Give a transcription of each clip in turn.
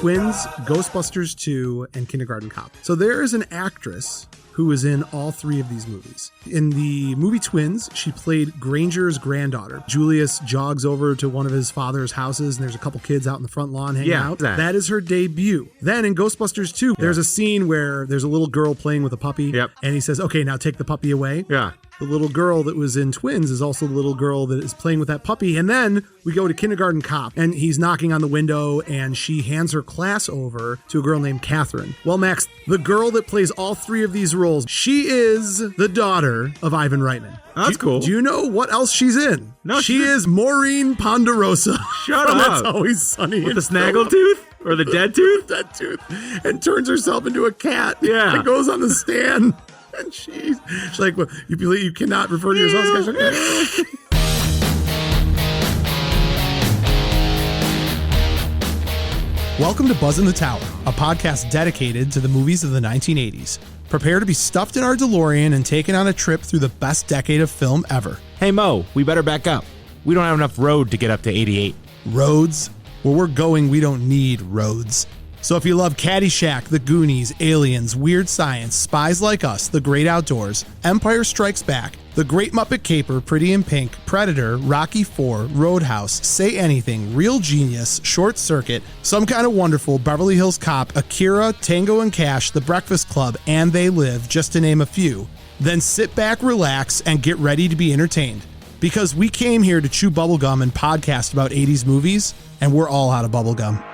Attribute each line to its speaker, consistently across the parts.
Speaker 1: Twins, Ghostbusters 2, and Kindergarten Cop. So there is an actress who is in all three of these movies. In the movie Twins, she played Granger's granddaughter. Julius jogs over to one of his father's houses, and there's a couple kids out in the front lawn hanging out. That is her debut. Then in Ghostbusters 2, there's a scene where there's a little girl playing with a puppy, and he says, okay, now take the puppy away.
Speaker 2: Yeah.
Speaker 1: The little girl that was in Twins is also the little girl that is playing with that puppy. And then we go to Kindergarten Cop, and he's knocking on the window, and she hands her class over to a girl named Catherine. Well, Max, the girl that plays all three of these roles, she is the daughter of Ivan Reitman.
Speaker 2: That's cool.
Speaker 1: Do you know what else she's in?
Speaker 2: No,
Speaker 1: she is Maureen Ponderosa.
Speaker 2: Shut up.
Speaker 1: That's Always Sunny.
Speaker 2: With the snaggletooth? Or the dead tooth?
Speaker 1: Dead tooth. And turns herself into a cat.
Speaker 2: Yeah.
Speaker 1: And goes on the stand. And she's like, well, you cannot refer to yourself as cat. Welcome to Buzzn The Tower, a podcast dedicated to the movies of the 1980s. Prepare to be stuffed in our DeLorean and taken on a trip through the best decade of film ever.
Speaker 3: Hey Mo, we better back up. We don't have enough road to get up to 88.
Speaker 1: Roads? Where we're going, we don't need roads. So if you love Caddyshack, The Goonies, Aliens, Weird Science, Spies Like Us, The Great Outdoors, Empire Strikes Back, The Great Muppet Caper, Pretty in Pink, Predator, Rocky IV, Roadhouse, Say Anything, Real Genius, Short Circuit, Some Kind of Wonderful, Beverly Hills Cop, Akira, Tango and Cash, The Breakfast Club, and They Live, just to name a few, then sit back, relax, and get ready to be entertained. Because we came here to chew bubblegum and podcast about 80s movies, and we're all out of bubblegum.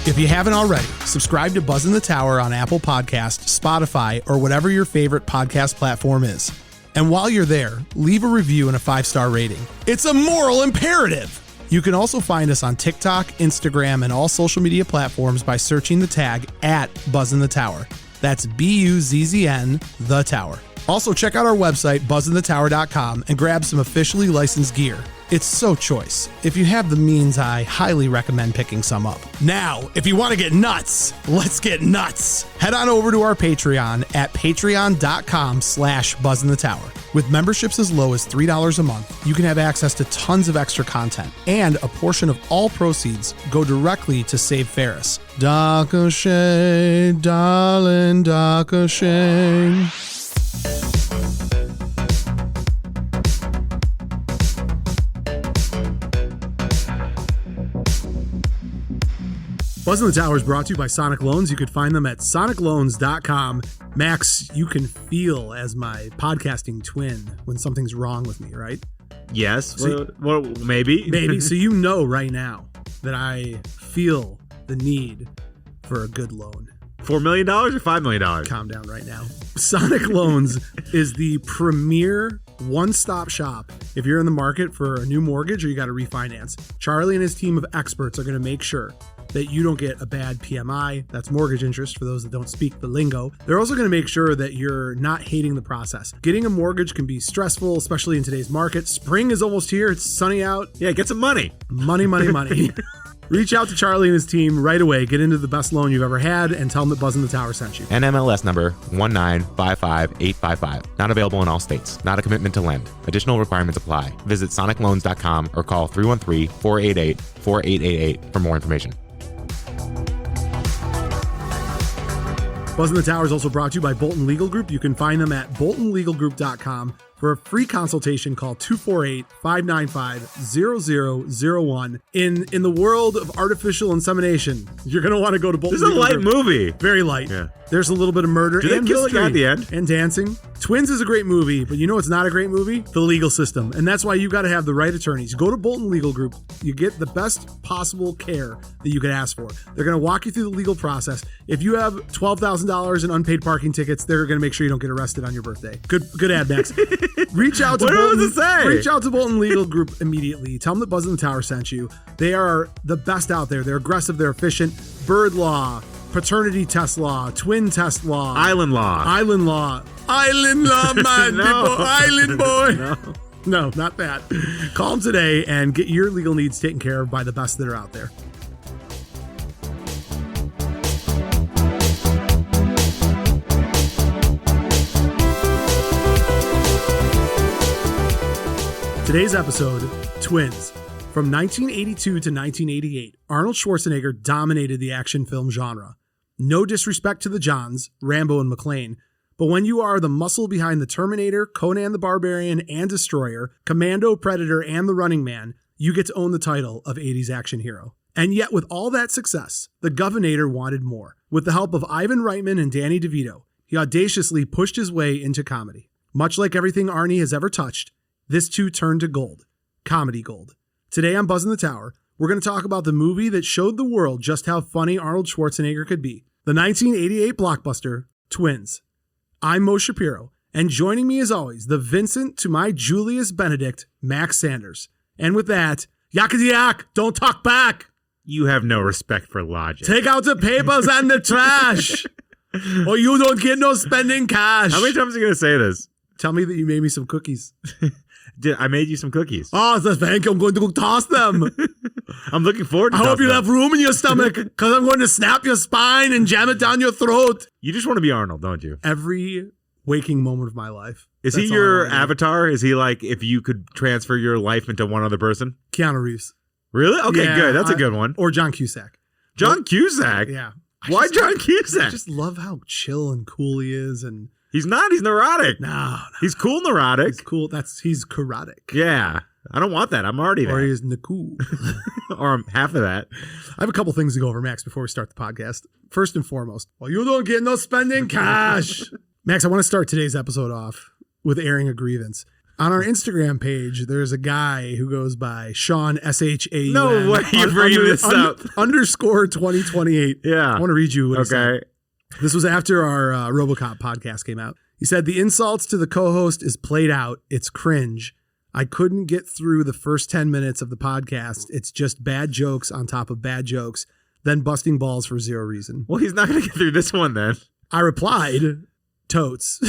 Speaker 1: If you haven't already, subscribe to Buzzn The Tower on Apple Podcasts, Spotify, or whatever your favorite podcast platform is. And while you're there, leave a review and a 5-star rating. It's a moral imperative! You can also find us on TikTok, Instagram, and all social media platforms by searching the tag @Buzzn The Tower. That's BUZZN The Tower. Also, check out our website, buzzinthetower.com, and grab some officially licensed gear. It's so choice. If you have the means, I highly recommend picking some up. Now, if you want to get nuts, let's get nuts. Head on over to our Patreon at patreon.com/buzzinthetower. With memberships as low as $3 a month, you can have access to tons of extra content, and a portion of all proceeds go directly to Save Ferris. Dark shade, darling, dark shade. Buzzn The Tower is brought to you by Sonic Loans. You could find them at sonicloans.com. Max, you can feel as my podcasting twin when something's wrong with me, right?
Speaker 2: Yes.
Speaker 1: So,
Speaker 2: well, maybe.
Speaker 1: Maybe. So you know right now that I feel the need for a good loan.
Speaker 2: $4 million or $5 million?
Speaker 1: Calm down right now. Sonic Loans is the premier one-stop shop if you're in the market for a new mortgage or you got to refinance. Charlie and his team of experts are going to make sure that you don't get a bad PMI. That's mortgage interest for those that don't speak the lingo. They're also going to make sure that you're not hating the process. Getting a mortgage can be stressful, especially in today's market. Spring is almost here. It's sunny out.
Speaker 2: Yeah, get some money.
Speaker 1: Money, money, money. Reach out to Charlie and his team right away. Get into the best loan you've ever had and tell them that Buzzn The Tower sent you.
Speaker 3: NMLS number 1955855. Not available in all states. Not a commitment to lend. Additional requirements apply. Visit sonicloans.com or call 313-488-4888 for more information.
Speaker 1: Buzzn The Tower is also brought to you by Bolton Legal Group. You can find them at boltonlegalgroup.com. For a free consultation, call 248-595-0001. In the world of artificial insemination, you're going to want to go to Bolton
Speaker 2: This is a
Speaker 1: Legal
Speaker 2: light
Speaker 1: Group.
Speaker 2: movie.
Speaker 1: Very light.
Speaker 2: Yeah.
Speaker 1: There's a little bit of murder
Speaker 2: Do they
Speaker 1: and
Speaker 2: kill a
Speaker 1: mystery
Speaker 2: guy at the end?
Speaker 1: and dancing. Twins is a great movie, but you know what's not a great movie? The legal system. And that's why you got to have the right attorneys. Go to Bolton Legal Group. You get the best possible care that you could ask for. They're going to walk you through the legal process. If you have $12,000 in unpaid parking tickets, they're going to make sure you don't get arrested on your birthday. Good ad, Max. Reach out to
Speaker 2: What
Speaker 1: Bolton.
Speaker 2: does it say?
Speaker 1: Reach out to Bolton Legal Group immediately. Tell them that Buzzn The Tower sent you. They are the best out there. They're aggressive. They're efficient. Bird law, paternity test law, twin test law,
Speaker 2: Island law.
Speaker 1: Island law, my
Speaker 2: No.
Speaker 1: people, island boy.
Speaker 2: No.
Speaker 1: No, not that. Call them today and get your legal needs taken care of by the best that are out there. Today's episode, Twins. From 1982 to 1988, Arnold Schwarzenegger dominated the action film genre. No disrespect to the Johns, Rambo and McClane, but when you are the muscle behind the Terminator, Conan the Barbarian and Destroyer, Commando, Predator, and the Running Man, you get to own the title of 80s action hero. And yet, with all that success, the Governator wanted more. With the help of Ivan Reitman and Danny DeVito, he audaciously pushed his way into comedy. Much like everything Arny has ever touched, this too turned to gold. Comedy gold. Today on Buzzn The Tower, we're going to talk about the movie that showed the world just how funny Arnold Schwarzenegger could be. The 1988 blockbuster, Twins. I'm Mo Shapiro, and joining me as always, the Vincent to my Julius Benedict Max Sanders. And with that, Yakety Yak, don't talk back!
Speaker 2: You have no respect for logic.
Speaker 1: Take out the papers and the trash! Or you don't get no spending cash!
Speaker 2: How many times are you going to say this?
Speaker 1: Tell me that you made me some cookies.
Speaker 2: I made you some cookies.
Speaker 1: Oh, thank you. I'm going to go toss them.
Speaker 2: I'm looking forward to
Speaker 1: I hope you
Speaker 2: them.
Speaker 1: have room in your stomach because I'm going to snap your spine and jam it down your throat.
Speaker 2: You just want to be Arnold, don't you?
Speaker 1: Every waking moment of my life.
Speaker 2: Is he your avatar? Is he like if you could transfer your life into one other person?
Speaker 1: Keanu Reeves.
Speaker 2: Really? Okay,
Speaker 1: Yeah,
Speaker 2: good. That's a good one.
Speaker 1: Or John Cusack.
Speaker 2: John Cusack?
Speaker 1: Yeah.
Speaker 2: Why John Cusack?
Speaker 1: I just love how chill and cool he is. And
Speaker 2: He's not. He's neurotic.
Speaker 1: no.
Speaker 2: He's cool neurotic.
Speaker 1: He's cool. He's karate.
Speaker 2: Yeah. I don't want that. I'm already
Speaker 1: Or
Speaker 2: that.
Speaker 1: he's Naku.
Speaker 2: Or I'm half of that.
Speaker 1: I have a couple things to go over, Max, before we start the podcast. First and foremost, well, you don't get no spending cash. Max, I want to start today's episode off with airing a grievance. On our Instagram page, there's a guy who goes by Sean, SHAUN.
Speaker 2: No way you're bringing this up.
Speaker 1: Underscore 2028.
Speaker 2: Yeah.
Speaker 1: I want to read you what he said.
Speaker 2: Okay.
Speaker 1: This was after our RoboCop podcast came out. He said, the insults to the co-host is played out. It's cringe. I couldn't get through the first 10 minutes of the podcast. It's just bad jokes on top of bad jokes, then busting balls for zero reason.
Speaker 2: Well, he's not going to get through this one then.
Speaker 1: I replied, totes.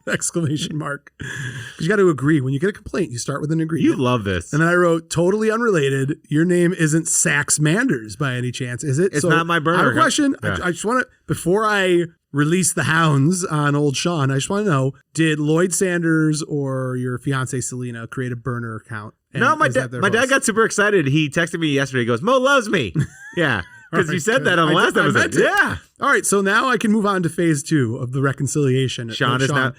Speaker 1: Exclamation mark. Because you got to agree. When you get a complaint, you start with an agreement.
Speaker 2: You love this.
Speaker 1: And then I wrote, totally unrelated. Your name isn't Sax Manders by any chance, is it?
Speaker 2: It's not my burner.
Speaker 1: I have a question.
Speaker 2: Yeah.
Speaker 1: I just want to, before I release the hounds on old Sean, I just want to know, did Lloyd Sanders or your fiance Selena create a burner account? And
Speaker 2: No, my
Speaker 1: is that their
Speaker 2: dad
Speaker 1: host?
Speaker 2: got super excited. He texted me yesterday. He goes, Mo loves me. Yeah. Because
Speaker 1: All
Speaker 2: you
Speaker 1: right,
Speaker 2: said
Speaker 1: good.
Speaker 2: that on the
Speaker 1: I
Speaker 2: last
Speaker 1: did- I
Speaker 2: episode.
Speaker 1: meant it.
Speaker 2: Yeah.
Speaker 1: All right, so now I can move on to phase 2 of the reconciliation.
Speaker 2: Sean is now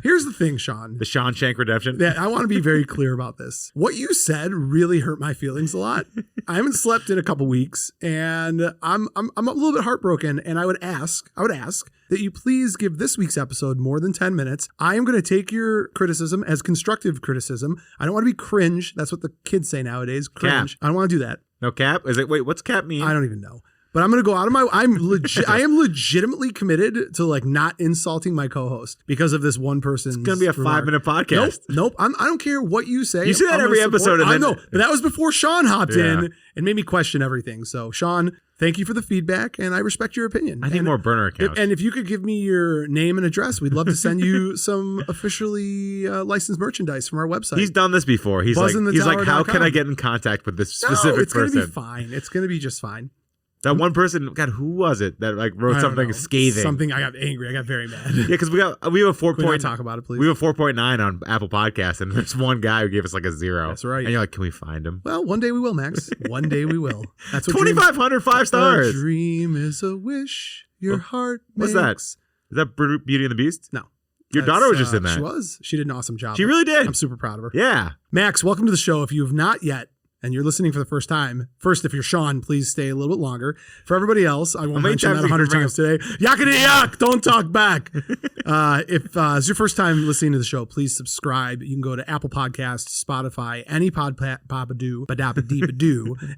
Speaker 1: Here's the thing, Sean.
Speaker 2: the Sean Shank redemption.
Speaker 1: That I want to be very clear about this. What you said really hurt my feelings a lot. I haven't slept in a couple weeks, and I'm a little bit heartbroken. And I would ask that you please give this week's episode more than 10 minutes. I am going to take your criticism as constructive criticism. I don't want to be cringe. That's what the kids say nowadays. Cringe. I don't want to do that.
Speaker 2: No cap? Is it? Wait, what's cap mean?
Speaker 1: I don't even know. But I'm going to go out of my, I am legitimately committed to like not insulting my co-host because of this one person's.
Speaker 2: It's going to be a 5-minute podcast.
Speaker 1: Nope. I don't care what you say.
Speaker 2: You say that
Speaker 1: I'm
Speaker 2: every
Speaker 1: gonna support-
Speaker 2: episode and
Speaker 1: I
Speaker 2: then-
Speaker 1: know, but that was before Sean hopped
Speaker 2: Yeah.
Speaker 1: in and made me question everything. So Sean, thank you for the feedback and I respect your opinion.
Speaker 2: I need more burner accounts.
Speaker 1: And if you could give me your name and address, we'd love to send you some officially licensed merchandise from our website.
Speaker 2: He's done this before. He's like, how can I get in contact with this specific
Speaker 1: it's going to
Speaker 2: person?
Speaker 1: be fine. It's going to be just fine.
Speaker 2: That one person, God, who was it that like
Speaker 1: I
Speaker 2: wrote
Speaker 1: don't
Speaker 2: something
Speaker 1: know.
Speaker 2: scathing?
Speaker 1: Something I got angry. I got very mad.
Speaker 2: Yeah, because we have a 4
Speaker 1: Can we not
Speaker 2: point.
Speaker 1: talk about it, please?
Speaker 2: We have a 4.9 on Apple Podcasts, and there's one guy who gave us like a 0.
Speaker 1: That's right.
Speaker 2: And you're like, can we find him?
Speaker 1: Well, one day we will, Max. One day we will. That's what
Speaker 2: 2,500 5
Speaker 1: A
Speaker 2: stars.
Speaker 1: dream is a wish your heart
Speaker 2: What's
Speaker 1: makes.
Speaker 2: that? Is that Beauty and the Beast?
Speaker 1: No.
Speaker 2: Your daughter was just in that.
Speaker 1: She was. She did an awesome job.
Speaker 2: She really did.
Speaker 1: I'm super proud of her.
Speaker 2: Yeah.
Speaker 1: Max, welcome to the show. If you have not yet, and you're listening for the first time, first, if you're Sean, please stay a little bit longer. For everybody else, I won't
Speaker 2: many
Speaker 1: mention
Speaker 2: times
Speaker 1: that
Speaker 2: you
Speaker 1: 100
Speaker 2: bring
Speaker 1: times today. Yakety yak, don't talk back. If it's your first time listening to the show, please subscribe. You can go to Apple Podcasts, Spotify, any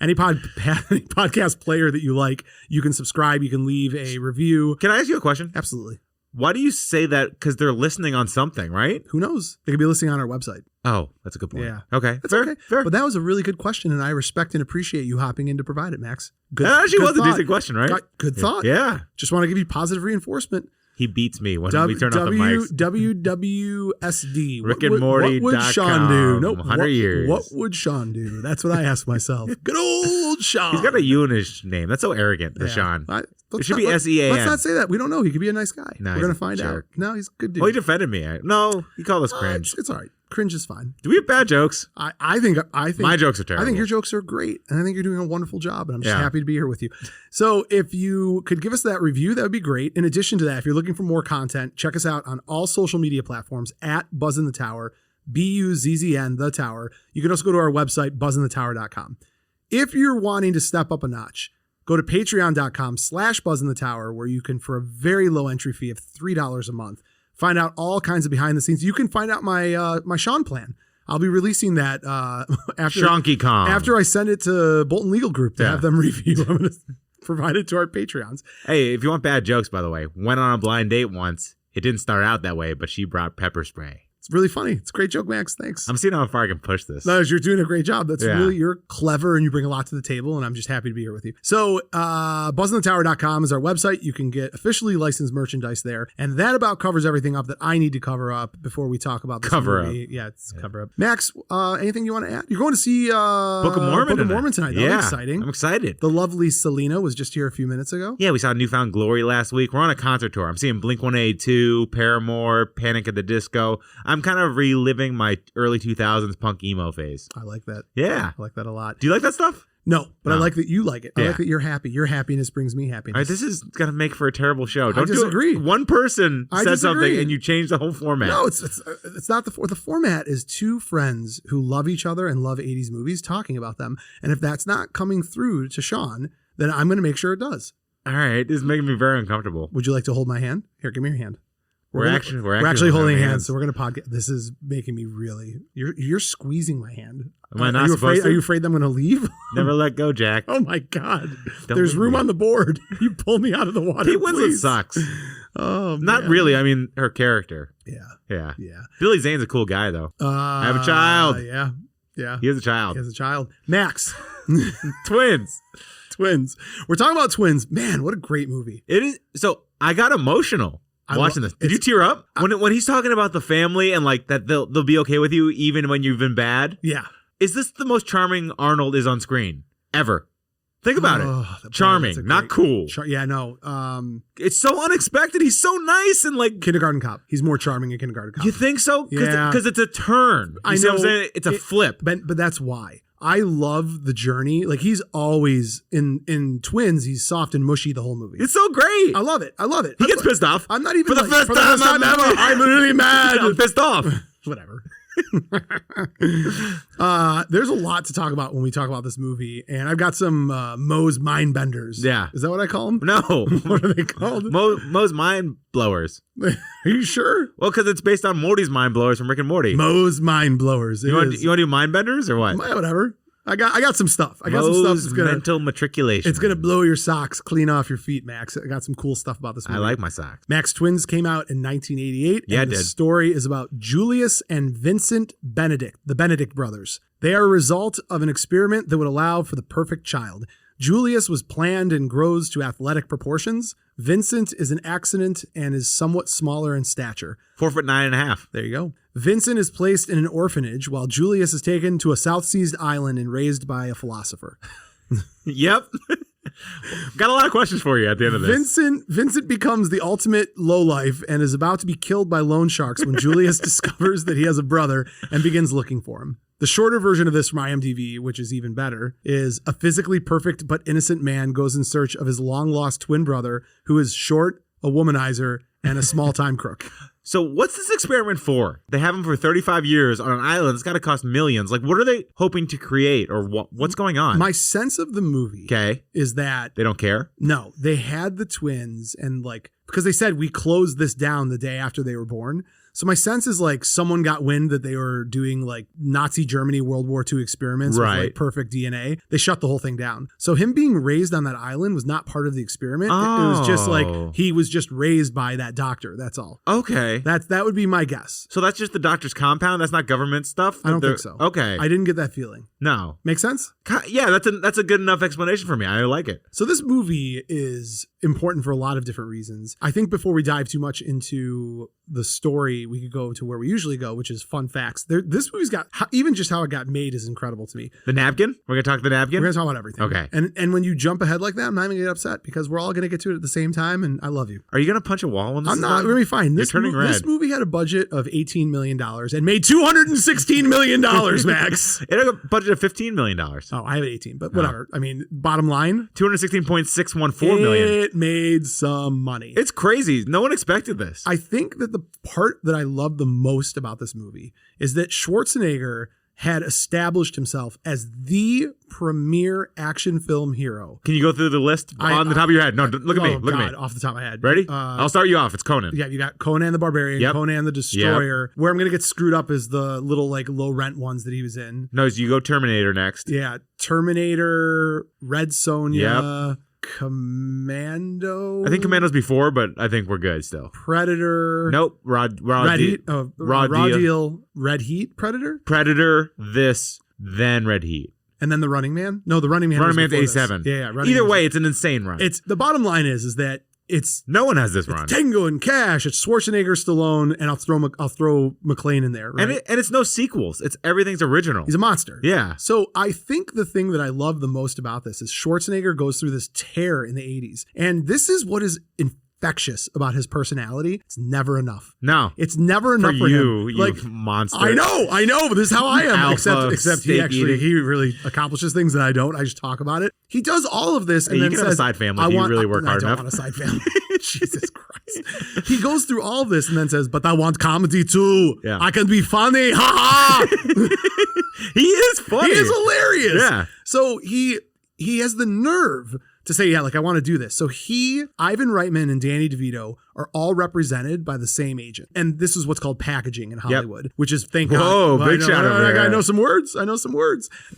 Speaker 1: any podcast player that you like. You can subscribe. You can leave a review.
Speaker 2: Can I ask you a question?
Speaker 1: Absolutely.
Speaker 2: Why do you say that? Because they're listening on something, right?
Speaker 1: Who knows? They could be listening on our website.
Speaker 2: Oh, that's a good point.
Speaker 1: Yeah.
Speaker 2: Okay.
Speaker 1: That's
Speaker 2: fair,
Speaker 1: okay.
Speaker 2: Fair.
Speaker 1: But that was a really good question, and I respect and appreciate you hopping in to provide it, Max. Good.
Speaker 2: That actually
Speaker 1: good
Speaker 2: was a
Speaker 1: thought.
Speaker 2: decent question, right?
Speaker 1: Good thought.
Speaker 2: Yeah.
Speaker 1: Just want to give you positive reinforcement.
Speaker 2: He beats me when we turn off the mics.
Speaker 1: WWSD.
Speaker 2: Rick and Morty.
Speaker 1: What would Sean do? Nope.
Speaker 2: 100 years.
Speaker 1: What would Sean do? That's what I ask myself. Good old Sean.
Speaker 2: He's got a U in his name. That's so arrogant, the
Speaker 1: Yeah.
Speaker 2: Sean. It should be SEAN.
Speaker 1: Let's not say that. We don't know. He could be a nice guy.
Speaker 2: No,
Speaker 1: we're gonna find out. No, he's a good dude.
Speaker 2: Oh, he defended me. No, he called us cringe.
Speaker 1: It's all right. Cringe is fine.
Speaker 2: Do we have bad jokes?
Speaker 1: I think
Speaker 2: my jokes are terrible.
Speaker 1: I think your jokes are great, and I think you're doing a wonderful job, and I'm just
Speaker 2: Yeah.
Speaker 1: happy to be here with you. So if you could give us that review, that would be great. In addition to that, if you're looking for more content, check us out on all social media platforms at Buzzn The Tower, BUZZN The Tower. You can also go to our website, buzzinthetower.com. If you're wanting to step up a notch, go to patreon.com/BuzzInTheTower, where you can, for a very low entry fee of $3 a month, find out all kinds of behind the scenes. You can find out my Sean plan. I'll be releasing that after I send it to Bolton Legal Group to have them review. I'm going to provide it to our Patreons.
Speaker 2: Hey, if you want bad jokes, by the way, went on a blind date once. It didn't start out that way, but she brought pepper spray.
Speaker 1: It's really funny. It's a great joke, Max. Thanks.
Speaker 2: I'm seeing how far I can push this.
Speaker 1: No, you're doing a great job. That's really, you're clever and you bring a lot to the table, and I'm just happy to be here with you. So buzzinthetower.com is our website. You can get officially licensed merchandise there. And that about covers everything up that I need to cover up before we talk about this movie. Yeah, it's cover up. Max, anything you want to add? You're going to see
Speaker 2: Book of Mormon
Speaker 1: tonight.
Speaker 2: Yeah,
Speaker 1: That's exciting.
Speaker 2: I'm excited.
Speaker 1: The lovely Selena was just here a few minutes ago.
Speaker 2: Yeah, we saw Newfound Glory last week. We're on a concert tour. I'm seeing Blink-182, Paramore, Panic at the Disco. I'm kind of reliving my early 2000s punk emo phase.
Speaker 1: I like that.
Speaker 2: Yeah.
Speaker 1: I like that a lot.
Speaker 2: Do you like that stuff?
Speaker 1: No, but I like that you like it. I
Speaker 2: Yeah.
Speaker 1: like that you're happy. Your happiness brings me happiness.
Speaker 2: All right, this is going to make for a terrible show.
Speaker 1: I disagree.
Speaker 2: One person said something and you change the whole format.
Speaker 1: No, it's not the format is two friends who love each other and love 80s movies talking about them. And if that's not coming through to Sean, then I'm going to make sure it does.
Speaker 2: All right, this is making me very uncomfortable.
Speaker 1: Would you like to hold my hand? Here, give me your hand.
Speaker 2: We're
Speaker 1: actually holding hands, so we're gonna podcast. This is making me really. You're squeezing my hand.
Speaker 2: Am I not supposed to?
Speaker 1: Are you afraid that I'm gonna leave?
Speaker 2: Never let go, Jack.
Speaker 1: Oh my God! There's room on the board. You pull me out of the water.
Speaker 2: Kate Winslet sucks.
Speaker 1: Oh,
Speaker 2: not
Speaker 1: man.
Speaker 2: really. I mean, her character.
Speaker 1: Yeah.
Speaker 2: Billy Zane's a cool guy, though. I have a child.
Speaker 1: Yeah.
Speaker 2: He has a child.
Speaker 1: He has a child. Max.
Speaker 2: Twins.
Speaker 1: We're talking about twins. Man, what a great movie.
Speaker 2: It is. So I got emotional watching this. Did you tear up when he's talking about the family and like that they'll be okay with you even when you've been bad?
Speaker 1: Yeah.
Speaker 2: Is this the most charming Arnold is on screen ever? Think about it. Charming, not cool.
Speaker 1: Yeah, no.
Speaker 2: It's so unexpected. He's so nice and like
Speaker 1: Kindergarten Cop. He's more charming in Kindergarten Cop.
Speaker 2: You think so?
Speaker 1: Yeah.
Speaker 2: Because it's a turn.
Speaker 1: I
Speaker 2: See
Speaker 1: know.
Speaker 2: what I'm saying? It's a flip.
Speaker 1: But that's why. I love the journey. Like he's always in Twins. He's soft and mushy the whole movie.
Speaker 2: It's so great.
Speaker 1: I love it.
Speaker 2: He gets pissed off.
Speaker 1: I'm not even
Speaker 2: for the first time ever.
Speaker 1: I'm really mad.
Speaker 2: I'm pissed off.
Speaker 1: Whatever. There's a lot to talk about when we talk about this movie, and I've got some Mo's mind benders.
Speaker 2: Yeah,
Speaker 1: is that what I call them?
Speaker 2: No.
Speaker 1: What are they called?
Speaker 2: Mo's mind blowers.
Speaker 1: Are you sure?
Speaker 2: Well, because it's based on Morty's mind blowers from Rick and Morty.
Speaker 1: Mo's mind blowers.
Speaker 2: You want to do mind benders or what?
Speaker 1: Whatever. I got some stuff. I got
Speaker 2: Mo's
Speaker 1: some stuff that's gonna
Speaker 2: mental matriculation.
Speaker 1: It's gonna blow your socks clean off your feet, Max. I got some cool stuff about this movie.
Speaker 2: I like my socks.
Speaker 1: Max, Twins came out in 1988.
Speaker 2: Yeah,
Speaker 1: and the story is about Julius and Vincent Benedict, the Benedict brothers. They are a result of an experiment that would allow for the perfect child. Julius was planned and grows to athletic proportions. Vincent is an accident and is somewhat smaller in stature.
Speaker 2: 4'9.5".
Speaker 1: There you go. Vincent is placed in an orphanage while Julius is taken to a South Seas island and raised by a philosopher.
Speaker 2: Yep. Got a lot of questions for you at the end of this.
Speaker 1: Vincent becomes the ultimate lowlife and is about to be killed by loan sharks when Julius discovers that he has a brother and begins looking for him. The shorter version of this from IMDb, which is even better, is a physically perfect but innocent man goes in search of his long-lost twin brother who is short, a womanizer, and a small-time crook.
Speaker 2: So what's this experiment for? They have him for 35 years on an island. It's got to cost millions. Like, what are they hoping to create or what's going on?
Speaker 1: My sense of the movie is that...
Speaker 2: They don't care?
Speaker 1: No. They had the twins and like... Because they said we closed this down the day after they were born. So my sense is like someone got wind that they were doing like Nazi Germany World War II experiments with like perfect DNA. They shut the whole thing down. So him being raised on that island was not part of the experiment. It was just like he was just raised by that doctor. That's all.
Speaker 2: Okay.
Speaker 1: That would be my guess.
Speaker 2: So that's just the doctor's compound? That's not government stuff?
Speaker 1: I don't think so.
Speaker 2: Okay.
Speaker 1: I didn't get that feeling.
Speaker 2: No.
Speaker 1: Make sense?
Speaker 2: Yeah, that's a good enough explanation for me. I like it.
Speaker 1: So this movie is important for a lot of different reasons. I think before we dive too much into the story, we could go to where we usually go, which is fun facts. This movie's got, even just how it got made is incredible to me.
Speaker 2: The napkin? We're going to talk the napkin?
Speaker 1: We're going to talk about everything.
Speaker 2: Okay.
Speaker 1: And when you jump ahead like that, I'm not even going to get upset because we're all going to get to it at the same time, and I love you.
Speaker 2: Are you going to punch a wall when this
Speaker 1: I'm
Speaker 2: is
Speaker 1: not.
Speaker 2: done?
Speaker 1: We're going to be fine.
Speaker 2: You're turning red.
Speaker 1: This movie had a budget of $18 million and made $216 million, Max.
Speaker 2: It had a budget of $15 million.
Speaker 1: Oh, I have 18, but whatever. I mean, bottom line,
Speaker 2: $216.614 million.
Speaker 1: it made some money.
Speaker 2: It's crazy. No one expected this.
Speaker 1: I think that the part that I love the most about this movie is that Schwarzenegger had established himself as the premier action film hero.
Speaker 2: Can you go through the list on the top of your head? No, look at me. Look at me.
Speaker 1: Off the top of my head.
Speaker 2: Ready? I'll start you off. It's Conan.
Speaker 1: Yeah, you got Conan the Barbarian,
Speaker 2: Yep.
Speaker 1: Conan the Destroyer. Where I'm going to get screwed up is the little like low rent ones that he was in.
Speaker 2: No, you go Terminator next.
Speaker 1: Yeah, Terminator, Red Sonja, Commando.
Speaker 2: I think Commando's before, but I think we're good still.
Speaker 1: Predator.
Speaker 2: Nope. Raw
Speaker 1: Heat.
Speaker 2: Raw Deal.
Speaker 1: Red Heat. Predator.
Speaker 2: Predator, this, then Red Heat.
Speaker 1: And then the Running Man. No, the Running Man.
Speaker 2: Running
Speaker 1: was
Speaker 2: Man's
Speaker 1: before
Speaker 2: 87.
Speaker 1: This. Yeah. Running
Speaker 2: Either
Speaker 1: Man's
Speaker 2: way, it's an insane run.
Speaker 1: It's the bottom line is that it's
Speaker 2: no one has this run.
Speaker 1: Tango and Cash. It's Schwarzenegger, Stallone, and I'll throw McClane in there. Right?
Speaker 2: And it's no sequels. It's everything's original.
Speaker 1: He's a monster.
Speaker 2: Yeah.
Speaker 1: So I think the thing that I love the most about this is Schwarzenegger goes through this tear in the 80s. And this is what is infectious about his personality. It's never enough.
Speaker 2: No.
Speaker 1: It's never enough for
Speaker 2: you,
Speaker 1: him.
Speaker 2: you monster.
Speaker 1: I know, but this is how I am.
Speaker 2: Alpha
Speaker 1: Except
Speaker 2: steak
Speaker 1: he really accomplishes things that I don't. I just talk about it. He does all of this and
Speaker 2: you
Speaker 1: then
Speaker 2: can
Speaker 1: says,
Speaker 2: have a side family if you really work hard enough.
Speaker 1: I don't want a side family. Jesus Christ. He goes through all of this and then says, but I want comedy too.
Speaker 2: Yeah.
Speaker 1: I can be funny. Ha ha.
Speaker 2: He is funny.
Speaker 1: He is hilarious.
Speaker 2: Yeah.
Speaker 1: So he has the nerve to say, yeah, like I want to do this. So Ivan Reitman and Danny DeVito are all represented by the same agent. And this is what's called packaging in Hollywood, which is thank God.
Speaker 2: Whoa, big shout out there.
Speaker 1: I know some words.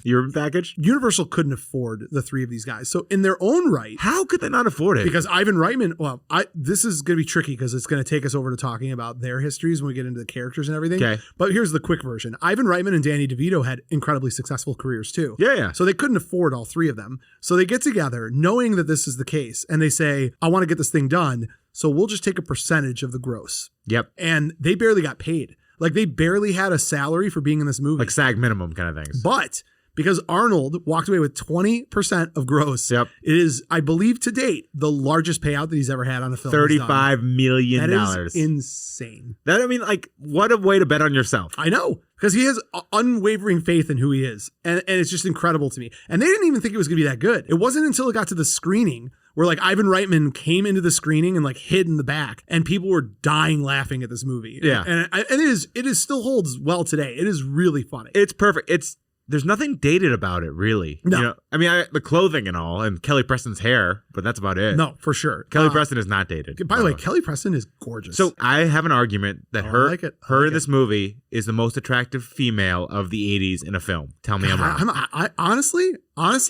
Speaker 2: Your package?
Speaker 1: Universal couldn't afford the three of these guys. So in their own right.
Speaker 2: How could they not afford it?
Speaker 1: Because Ivan Reitman, this is going to be tricky because it's going to take us over to talking about their histories when we get into the characters and everything.
Speaker 2: Okay.
Speaker 1: But here's the quick version. Ivan Reitman and Danny DeVito had incredibly successful careers too.
Speaker 2: Yeah.
Speaker 1: So they couldn't afford all three of them. So they get together knowing that this is the case and they say, I want to get this thing done. So we'll just take a percentage of the gross.
Speaker 2: Yep.
Speaker 1: And they barely got paid. Like they barely had a salary for being in this movie.
Speaker 2: Like SAG minimum kind of things.
Speaker 1: But because Arnold walked away with 20% of gross,
Speaker 2: Yep.
Speaker 1: It is, I believe to date, the largest payout that he's ever had on a film.
Speaker 2: $35 million.
Speaker 1: That is insane.
Speaker 2: What a way to bet on yourself.
Speaker 1: I know. Because he has unwavering faith in who he is. And it's just incredible to me. And they didn't even think it was going to be that good. It wasn't until it got to the screening where like Ivan Reitman came into the screening and like hid in the back and people were dying laughing at this movie.
Speaker 2: Yeah.
Speaker 1: And it is still holds well today. It is really funny.
Speaker 2: It's perfect. There's nothing dated about it, really.
Speaker 1: No.
Speaker 2: You know, I mean, the clothing and all, and Kelly Preston's hair, but that's about it.
Speaker 1: No, for sure.
Speaker 2: Kelly Preston is not dated.
Speaker 1: By the way, Kelly Preston is gorgeous.
Speaker 2: So I have an argument that her in this movie is the most attractive female of the 80s in a film. Tell me I'm wrong.
Speaker 1: I honestly,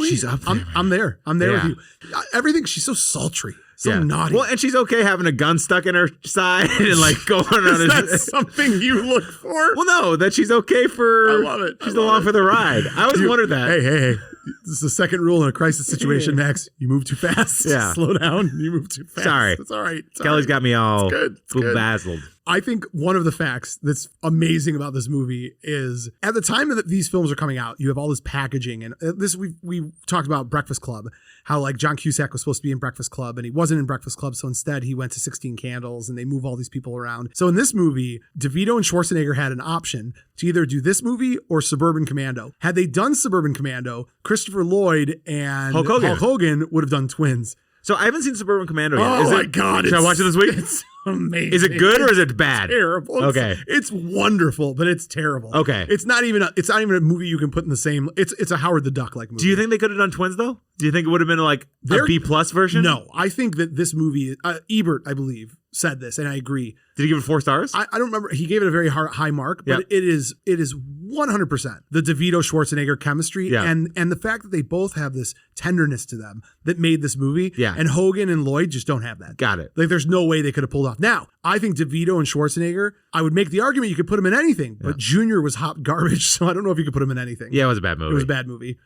Speaker 2: she's up there.
Speaker 1: I'm there. I'm there
Speaker 2: Yeah.
Speaker 1: with you. Everything. She's so sultry. So naughty.
Speaker 2: Well, and she's okay having a gun stuck in her side and like going on.
Speaker 1: Is that something you look for?
Speaker 2: Well, no, that she's okay for.
Speaker 1: I love it.
Speaker 2: She's along for the ride. I always wondered that.
Speaker 1: Hey. This is the second rule in a crisis situation, Max. You move too fast.
Speaker 2: Yeah.
Speaker 1: Slow down. You move too fast.
Speaker 2: Sorry.
Speaker 1: It's all right.
Speaker 2: Kelly's got me all
Speaker 1: It's I think one of the facts that's amazing about this movie is at the time that these films are coming out, you have all this packaging. And this we talked about Breakfast Club, how like John Cusack was supposed to be in Breakfast Club and he wasn't in Breakfast Club. So instead he went to 16 Candles and they move all these people around. So in this movie, DeVito and Schwarzenegger had an option to either do this movie or Suburban Commando. Had they done Suburban Commando, Christopher Lloyd and Hulk Hogan would have done Twins.
Speaker 2: So I haven't seen Suburban Commando yet.
Speaker 1: Oh my God.
Speaker 2: Should I watch it this week?
Speaker 1: It's amazing.
Speaker 2: Is it good or is it bad?
Speaker 1: It's terrible.
Speaker 2: Okay.
Speaker 1: It's wonderful, but it's terrible.
Speaker 2: Okay.
Speaker 1: It's not even a movie you can put in the same, it's a Howard the Duck like movie.
Speaker 2: Do you think they could have done Twins though? Do you think it would have been like a B+ version?
Speaker 1: No, I think that this movie, Ebert, I believe, said this, and I agree.
Speaker 2: Did he give it 4 stars?
Speaker 1: I don't remember. He gave it a very high mark, but it is 100% the DeVito Schwarzenegger chemistry and the fact that they both have this tenderness to them that made this movie.
Speaker 2: Yeah.
Speaker 1: And Hogan and Lloyd just don't have that.
Speaker 2: Got it.
Speaker 1: Like there's no way they could have pulled off. Now, I think DeVito and Schwarzenegger, I would make the argument you could put them in anything, but Junior was hot garbage, so I don't know if you could put him in anything.
Speaker 2: Yeah, it was a bad movie.
Speaker 1: It was a bad movie.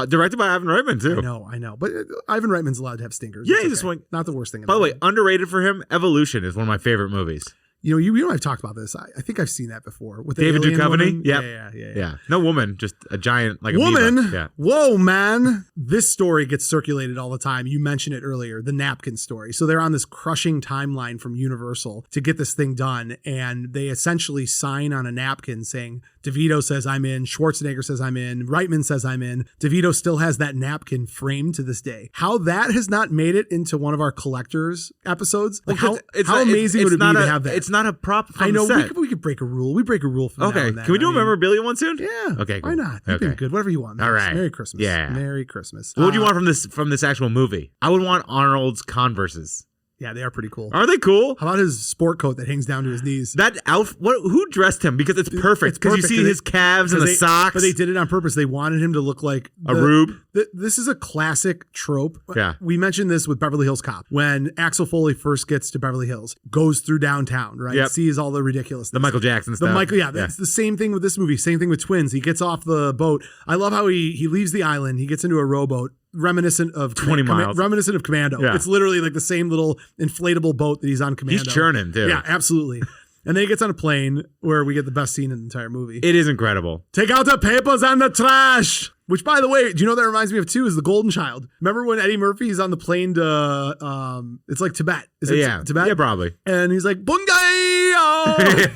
Speaker 2: Directed by Ivan Reitman too.
Speaker 1: I know. But Ivan Reitman's allowed to have stinkers.
Speaker 2: Yeah,
Speaker 1: It's
Speaker 2: he's just
Speaker 1: okay.
Speaker 2: one.
Speaker 1: Not the worst thing.
Speaker 2: By the way, underrated for him, Evolution is one of my favorite movies.
Speaker 1: You know, you and I've talked about this. I think I've seen that before with the
Speaker 2: David
Speaker 1: alien
Speaker 2: Duchovny?
Speaker 1: woman.
Speaker 2: Yep.
Speaker 1: Yeah.
Speaker 2: No woman, just a giant like
Speaker 1: Woman.
Speaker 2: amoeba. Yeah.
Speaker 1: Whoa, man. This story gets circulated all the time. You mentioned it earlier, the napkin story. So they're on this crushing timeline from Universal to get this thing done. And they essentially sign on a napkin saying, DeVito says I'm in, Schwarzenegger says I'm in, Reitman says I'm in. DeVito still has that napkin framed to this day. How that has not made it into one of our collectors episodes? Like how amazing would it be to have that?
Speaker 2: It's not a prop from
Speaker 1: I know,
Speaker 2: the set.
Speaker 1: we could break a rule. We break a rule from now and then.
Speaker 2: Can we do a memorabilia one soon?
Speaker 1: Yeah.
Speaker 2: Okay, cool.
Speaker 1: Why not? You've been good. Whatever you want.
Speaker 2: All right.
Speaker 1: Merry Christmas.
Speaker 2: Yeah.
Speaker 1: Merry Christmas.
Speaker 2: What would you want from this actual movie? I would want Arnold's Converses.
Speaker 1: Yeah, they are pretty cool.
Speaker 2: Are they cool?
Speaker 1: How about his sport coat that hangs down to his knees?
Speaker 2: That outfit, who dressed him? Because it's perfect. Because you see his calves and the socks.
Speaker 1: But they did it on purpose. They wanted him to look like
Speaker 2: a rube.
Speaker 1: This is a classic trope.
Speaker 2: Yeah.
Speaker 1: We mentioned this with Beverly Hills Cop. When Axel Foley first gets to Beverly Hills, goes through downtown, right?
Speaker 2: Yep.
Speaker 1: Sees all the ridiculousness.
Speaker 2: The Michael Jackson stuff.
Speaker 1: It's the same thing with this movie. Same thing with Twins. He gets off the boat. I love how he leaves the island. He gets into a rowboat. Reminiscent of
Speaker 2: 20 miles.
Speaker 1: Reminiscent of Commando.
Speaker 2: Yeah.
Speaker 1: It's literally like the same little inflatable boat that he's on Commando.
Speaker 2: He's churning too.
Speaker 1: Yeah, absolutely. And then he gets on a plane where we get the best scene in the entire movie.
Speaker 2: It is incredible.
Speaker 1: Take out the papers and the trash. Which, by the way, do you know what that reminds me of too? Is The Golden Child. Remember when Eddie Murphy's on the plane to it's like Tibet? Is it Tibet?
Speaker 2: Yeah, probably.
Speaker 1: And he's like Bungai.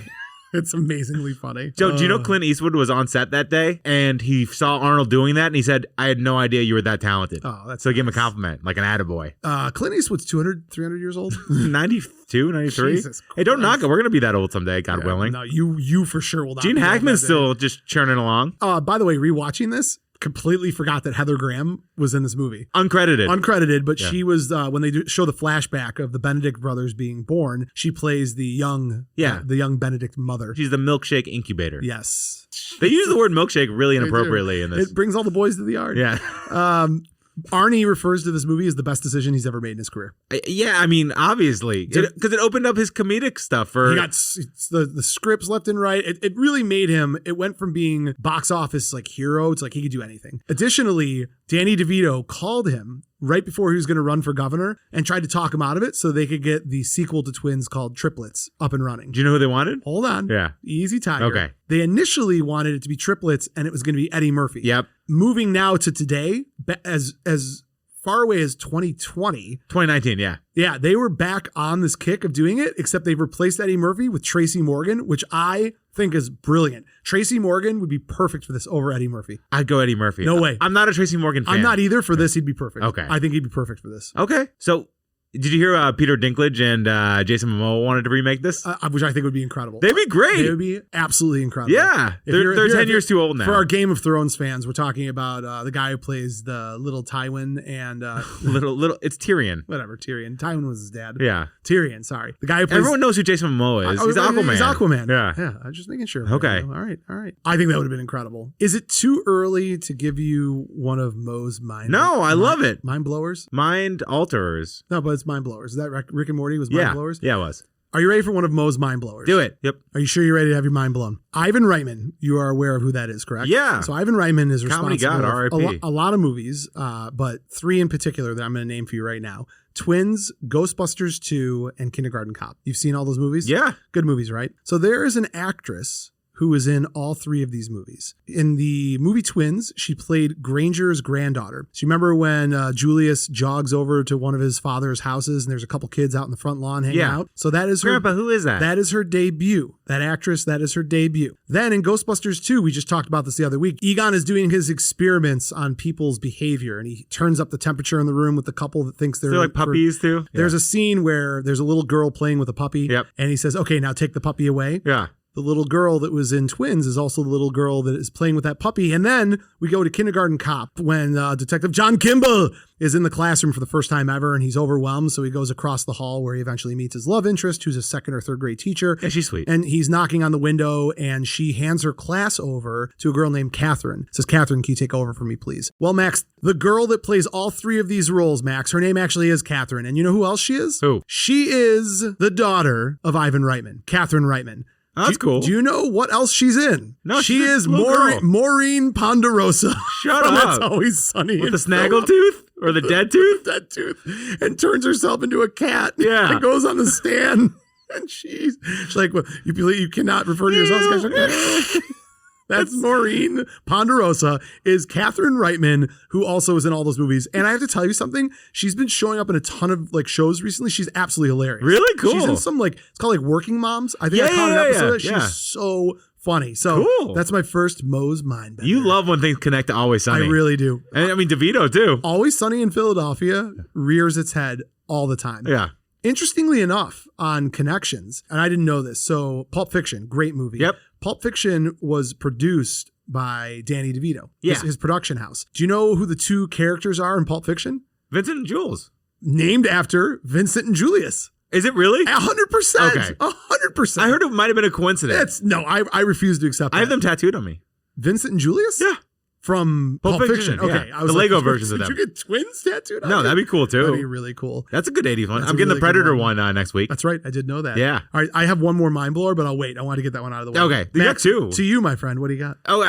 Speaker 1: It's amazingly funny.
Speaker 2: Joe, do you know Clint Eastwood was on set that day and he saw Arnold doing that and he said, I had no idea you were that talented.
Speaker 1: Oh, that's
Speaker 2: so nice. Give him a compliment, like an attaboy.
Speaker 1: Clint Eastwood's 200, 300 years old?
Speaker 2: 92, 93?
Speaker 1: Jesus
Speaker 2: hey, don't knock it. We're going to be that old someday, God willing.
Speaker 1: No, you for sure will not.
Speaker 2: Gene Hackman's still just churning along.
Speaker 1: By the way, rewatching this, completely forgot that Heather Graham was in this movie.
Speaker 2: Uncredited,
Speaker 1: but she was when they show the flashback of the Benedict brothers being born. She plays the young Benedict mother.
Speaker 2: She's the milkshake incubator.
Speaker 1: Yes,
Speaker 2: they use the word milkshake really inappropriately in this.
Speaker 1: It brings all the boys to the yard.
Speaker 2: Yeah.
Speaker 1: Arny refers to this movie as the best decision he's ever made in his career.
Speaker 2: Yeah, I mean, obviously, because it opened up his comedic stuff. He
Speaker 1: got the scripts left and right. It really made him. It went from being box office like hero to like he could do anything. Additionally, Danny DeVito called him right before he was going to run for governor and tried to talk him out of it so they could get the sequel to Twins called Triplets up and running.
Speaker 2: Do you know who they wanted?
Speaker 1: Hold on.
Speaker 2: Yeah.
Speaker 1: Easy tiger.
Speaker 2: Okay.
Speaker 1: They initially wanted it to be Triplets and it was going to be Eddie Murphy.
Speaker 2: Yep.
Speaker 1: Moving now to today, as far away as 2019, yeah, they were back on this kick of doing it, except they've replaced Eddie Murphy with Tracy Morgan, which I think is brilliant. Tracy Morgan would be perfect for this over Eddie Murphy.
Speaker 2: I'd go Eddie Murphy.
Speaker 1: No way.
Speaker 2: I'm not a Tracy Morgan fan.
Speaker 1: I'm not either. For this, he'd be perfect.
Speaker 2: Okay.
Speaker 1: I think he'd be perfect for this.
Speaker 2: Okay. So did you hear Peter Dinklage and Jason Momoa wanted to remake this?
Speaker 1: Which I think would be incredible.
Speaker 2: They'd be great.
Speaker 1: They would be absolutely incredible.
Speaker 2: Yeah. They're 10 years too old now.
Speaker 1: For our Game of Thrones fans, we're talking about the guy who plays the little Tywin and...
Speaker 2: it's Tyrion.
Speaker 1: Whatever, Tyrion. Tywin was his dad.
Speaker 2: Yeah.
Speaker 1: Tyrion, sorry. The guy who plays...
Speaker 2: Everyone knows who Jason Momoa is. He's Aquaman.
Speaker 1: He's Aquaman.
Speaker 2: Yeah.
Speaker 1: I'm just making sure.
Speaker 2: Okay.
Speaker 1: All right. I think that would have been incredible. Is it too early to give you one of Mo's mind...
Speaker 2: No, I love it.
Speaker 1: Mind blowers?
Speaker 2: Mind alterers.
Speaker 1: No, but it's mind blowers. Is that Rick and Morty was mind blowers?
Speaker 2: Yeah, it was.
Speaker 1: Are you ready for one of Mo's mind blowers?
Speaker 2: Do it. Yep.
Speaker 1: Are you sure you're ready to have your mind blown? Ivan Reitman, you are aware of who that is, correct?
Speaker 2: Yeah.
Speaker 1: So Ivan Reitman is
Speaker 2: Comedy
Speaker 1: responsible
Speaker 2: god, R.I.P.
Speaker 1: a lot of movies, but three in particular that I'm going to name for you right now. Twins, Ghostbusters 2, and Kindergarten Cop. You've seen all those movies?
Speaker 2: Yeah.
Speaker 1: Good movies, right? So there is an actress who was in all three of these movies. In the movie Twins, she played Granger's granddaughter. So you remember when Julius jogs over to one of his father's houses and there's a couple kids out in the front lawn hanging out? So that is her...
Speaker 2: Grandpa, who is that?
Speaker 1: That is her debut. That actress, that is her debut. Then in Ghostbusters 2, we just talked about this the other week, Egon is doing his experiments on people's behavior and he turns up the temperature in the room with the couple that thinks they're
Speaker 2: like puppies too?
Speaker 1: There's a scene where there's a little girl playing with a puppy and he says, okay, now take the puppy away.
Speaker 2: Yeah.
Speaker 1: The little girl that was in Twins is also the little girl that is playing with that puppy. And then we go to Kindergarten Cop when Detective John Kimball is in the classroom for the first time ever and he's overwhelmed. So he goes across the hall where he eventually meets his love interest, who's a second or third grade teacher.
Speaker 2: Yeah, she's sweet.
Speaker 1: And he's knocking on the window and she hands her class over to a girl named Catherine. Says, Catherine, can you take over for me, please? Well, Max, the girl that plays all three of these roles, Max, her name actually is Catherine. And you know who else she is?
Speaker 2: Who?
Speaker 1: She is the daughter of Ivan Reitman, Catherine Reitman.
Speaker 2: Oh, that's cool.
Speaker 1: Do you know what else she's in?
Speaker 2: No,
Speaker 1: she is Maureen Ponderosa.
Speaker 2: Shut up.
Speaker 1: That's Always Sunny.
Speaker 2: With the snaggle tooth or the dead tooth?
Speaker 1: Dead tooth. And turns herself into a cat.
Speaker 2: Yeah.
Speaker 1: And goes on the stand. And she's like, well, you cannot refer to yourself as That's Maureen Ponderosa, is Catherine Reitman, who also is in all those movies. And I have to tell you something. She's been showing up in a ton of like shows recently. She's absolutely hilarious.
Speaker 2: Really cool.
Speaker 1: She's in some like, it's called like Working Moms. I think I caught an episode. She's so funny. So that's my first Mo's mind bender.
Speaker 2: You love when things connect to Always Sunny.
Speaker 1: I really do.
Speaker 2: And I mean, DeVito too.
Speaker 1: Always Sunny in Philadelphia rears its head all the time.
Speaker 2: Yeah.
Speaker 1: Interestingly enough, on connections, and I didn't know this, so Pulp Fiction, great movie.
Speaker 2: Yep.
Speaker 1: Pulp Fiction was produced by Danny DeVito,
Speaker 2: yeah.
Speaker 1: his production house. Do you know who the two characters are in Pulp Fiction?
Speaker 2: Vincent and Jules.
Speaker 1: Named after Vincent and Julius.
Speaker 2: Is it really?
Speaker 1: 100%.
Speaker 2: Okay.
Speaker 1: 100%.
Speaker 2: I heard it might have been a coincidence.
Speaker 1: I refuse to accept that.
Speaker 2: I have them tattooed on me.
Speaker 1: Vincent and Julius?
Speaker 2: Yeah.
Speaker 1: From Pulp Fiction. Okay.
Speaker 2: Yeah. The Lego versions of them.
Speaker 1: Did you get twins tattooed on
Speaker 2: No,
Speaker 1: you?
Speaker 2: that'd be cool too.
Speaker 1: That'd be really cool.
Speaker 2: That's a good 80s one.
Speaker 1: That's
Speaker 2: I'm getting
Speaker 1: really
Speaker 2: the Predator
Speaker 1: one.
Speaker 2: next week.
Speaker 1: That's right. I did know that.
Speaker 2: Yeah.
Speaker 1: All right. I have one more mind blower, but I'll wait. I want to get that one out of the way.
Speaker 2: Okay. You got two.
Speaker 1: To you, my friend. What do you got?
Speaker 2: Oh,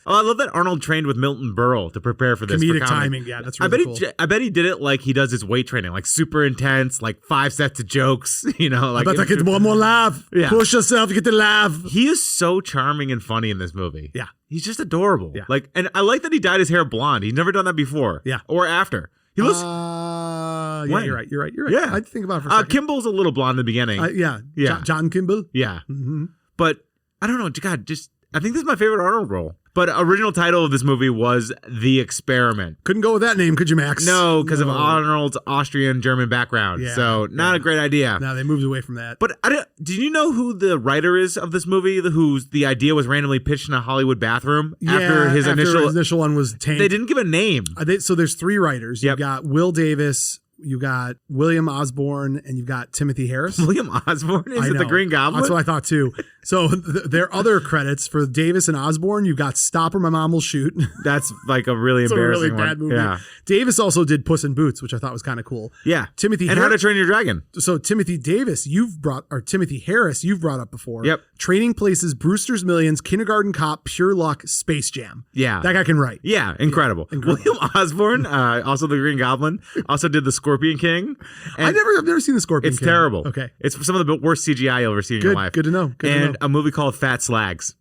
Speaker 2: I love that Arnold trained with Milton Berle to prepare for this.
Speaker 1: Comedic timing. Yeah, that's really cool.
Speaker 2: I bet he did it like he does his weight training, like super intense, like 5 sets of jokes, like.
Speaker 1: I get one more laugh.
Speaker 2: Yeah.
Speaker 1: Push yourself, you get the laugh.
Speaker 2: He is so charming and funny in this movie.
Speaker 1: Yeah.
Speaker 2: He's just adorable.
Speaker 1: Yeah.
Speaker 2: And I like that he dyed his hair blonde. He's never done that before.
Speaker 1: Yeah.
Speaker 2: Or after. He looks.
Speaker 1: Yeah, you're right.
Speaker 2: Yeah.
Speaker 1: I'd think about it for a second.
Speaker 2: Kimball's a little blonde in the beginning.
Speaker 1: Yeah. John Kimball.
Speaker 2: Yeah.
Speaker 1: Mm-hmm.
Speaker 2: But I don't know. God, I think this is my favorite Arnold role. But original title of this movie was The Experiment.
Speaker 1: Couldn't go with that name, could you, Max?
Speaker 2: No, because of Arnold's Austrian-German background.
Speaker 1: Yeah,
Speaker 2: so not a great idea.
Speaker 1: No, they moved away from that.
Speaker 2: But did you know who the writer is of this movie? Whose the idea was randomly pitched in a Hollywood bathroom after his initial
Speaker 1: one was tanked.
Speaker 2: They didn't give a name.
Speaker 1: So there's 3 writers. You've got Will Davis, you got William Osborne, and you've got Timothy Harris.
Speaker 2: William Osborne? Is it the Green Goblin?
Speaker 1: That's what I thought too. So their other credits for Davis and Osborne, you've got Stop or My Mom Will Shoot.
Speaker 2: That's like a really embarrassing
Speaker 1: a really bad movie.
Speaker 2: Yeah.
Speaker 1: Davis also did Puss in Boots, which I thought was kind of cool.
Speaker 2: Yeah.
Speaker 1: Timothy
Speaker 2: and How to Train Your Dragon.
Speaker 1: So Timothy Harris, you've brought up before.
Speaker 2: Yep.
Speaker 1: Trading Places, Brewster's Millions, Kindergarten Cop, Pure Luck, Space Jam.
Speaker 2: Yeah.
Speaker 1: That guy can write.
Speaker 2: Yeah, incredible. William Osborne, also the Green Goblin, also did the Scorpion King.
Speaker 1: I've never seen the Scorpion King.
Speaker 2: It's terrible.
Speaker 1: Okay.
Speaker 2: It's some of the worst CGI you'll ever see in your life.
Speaker 1: Good to know.
Speaker 2: A movie called Fat Slags.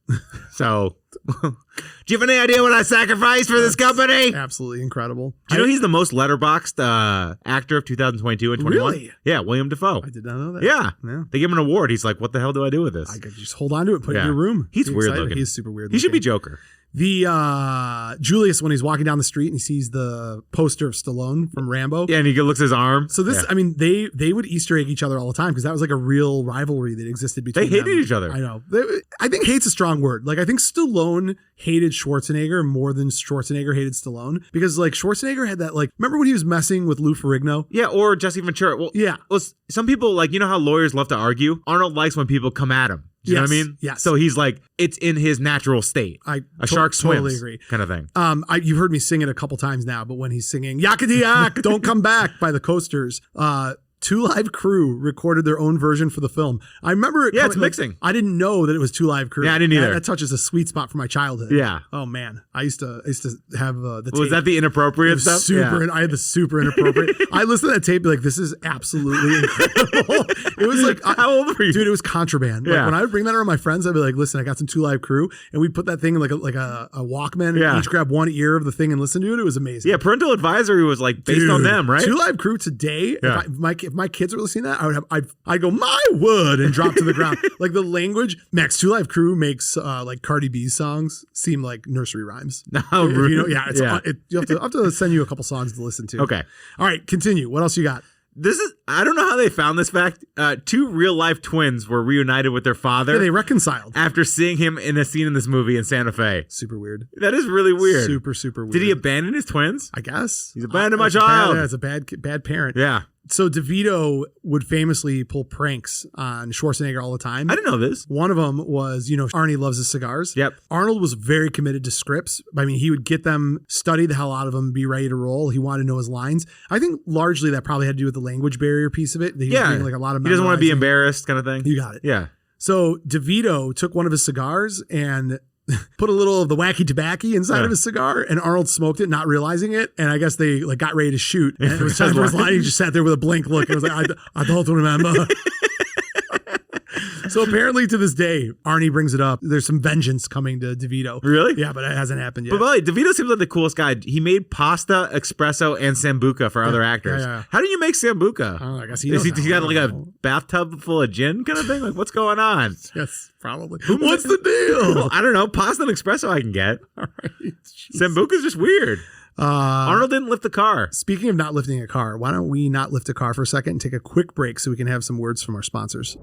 Speaker 2: So, do you have any idea what I sacrificed for this company?
Speaker 1: Absolutely incredible.
Speaker 2: Do you know he's the most letterboxed actor of 2022 and 21?
Speaker 1: Really?
Speaker 2: Yeah, William Dafoe.
Speaker 1: I did not know that.
Speaker 2: Yeah.
Speaker 1: Yeah.
Speaker 2: They give him an award. He's like, what the hell do I do with this?
Speaker 1: I could just hold on to it, put it in your room.
Speaker 2: He's weird looking.
Speaker 1: He's super weird
Speaker 2: He should be Joker.
Speaker 1: The Julius, when he's walking down the street and he sees the poster of Stallone from Rambo.
Speaker 2: Yeah, and he looks at his arm.
Speaker 1: So this, I mean, they would Easter egg each other all the time because that was like a real rivalry that existed between them.
Speaker 2: They hated each other.
Speaker 1: I know. I think hate's a strong word. Like, I think Stallone hated Schwarzenegger more than Schwarzenegger hated Stallone because like Schwarzenegger had that, like, remember when he was messing with Lou Ferrigno?
Speaker 2: Yeah, or Jesse Ventura. Well,
Speaker 1: yeah.
Speaker 2: Well, some people, like, you know how lawyers love to argue? Arnold likes when people come at him. Do you know what I mean?
Speaker 1: Yes.
Speaker 2: So he's like, it's in his natural state. A shark swims.
Speaker 1: Totally agree.
Speaker 2: Kind of thing.
Speaker 1: You've heard me sing it a couple times now, but when he's singing Yakety Yak, Don't Come Back by the Coasters, Two Live Crew recorded their own version for the film. I remember it.
Speaker 2: Yeah, it's mixing.
Speaker 1: I didn't know that it was Two Live Crew.
Speaker 2: Yeah, I didn't either.
Speaker 1: That touches a sweet spot for my childhood.
Speaker 2: Yeah.
Speaker 1: Oh man, I used to have the tape.
Speaker 2: Was that the inappropriate stuff?
Speaker 1: Super. I had the super inappropriate. I listened to that tape, like, this is absolutely incredible. It was like,
Speaker 2: how old were you?
Speaker 1: Dude, it was contraband. Like, when I would bring that around my friends, I'd be like, listen, I got some Two Live Crew, and we'd put that thing in like a Walkman, and each grab one ear of the thing and listen to it. It was amazing.
Speaker 2: Yeah, parental advisory was like based on them, right?
Speaker 1: Two Live Crew today. Yeah. If my kids were listening to that, I'd go, my word, and drop to the ground. Like the language. Max, Two Live Crew makes like Cardi B's songs seem like nursery rhymes.
Speaker 2: Oh, really?
Speaker 1: You know, you have to send you a couple songs to listen to.
Speaker 2: Okay.
Speaker 1: All right, continue. What else you got?
Speaker 2: I don't know how they found this fact. 2 real life twins were reunited with their father.
Speaker 1: Yeah, they reconciled
Speaker 2: after seeing him in a scene in this movie in Santa Fe.
Speaker 1: Super weird.
Speaker 2: That is really weird.
Speaker 1: Super, super weird.
Speaker 2: Did he abandon his twins?
Speaker 1: I guess.
Speaker 2: He's abandoned my child.
Speaker 1: That's a bad parent.
Speaker 2: Yeah.
Speaker 1: So DeVito would famously pull pranks on Schwarzenegger all the time.
Speaker 2: I didn't know this.
Speaker 1: One of them was, Arny loves his cigars.
Speaker 2: Yep.
Speaker 1: Arnold was very committed to scripts. I mean, he would get them, study the hell out of them, be ready to roll. He wanted to know his lines. I think largely that probably had to do with the language barrier piece of it. He was doing like a lot of
Speaker 2: he doesn't want to be embarrassed kind of thing.
Speaker 1: You got it.
Speaker 2: Yeah.
Speaker 1: So DeVito took one of his cigars and put a little of the wacky tobacco inside of his cigar, and Arnold smoked it, not realizing it. And I guess they like got ready to shoot. And it was time for his line. He just sat there with a blank look. And was like, I don't remember. So apparently to this day, Arnie brings it up. There's some vengeance coming to DeVito.
Speaker 2: Really?
Speaker 1: Yeah, but it hasn't happened yet.
Speaker 2: But by the way, DeVito seems like the coolest guy. He made pasta, espresso, and sambuca for other actors.
Speaker 1: Yeah.
Speaker 2: How do you make sambuca?
Speaker 1: I don't know, I guess he
Speaker 2: got like a bathtub full of gin kind of thing? Like, what's going on?
Speaker 1: Yes, probably. What's the deal?
Speaker 2: I don't know. Pasta and espresso I can get.
Speaker 1: All right.
Speaker 2: Sambuca's just weird. Arnold didn't lift the car.
Speaker 1: Speaking of not lifting a car, why don't we not lift a car for a second and take a quick break so we can have some words from our sponsors.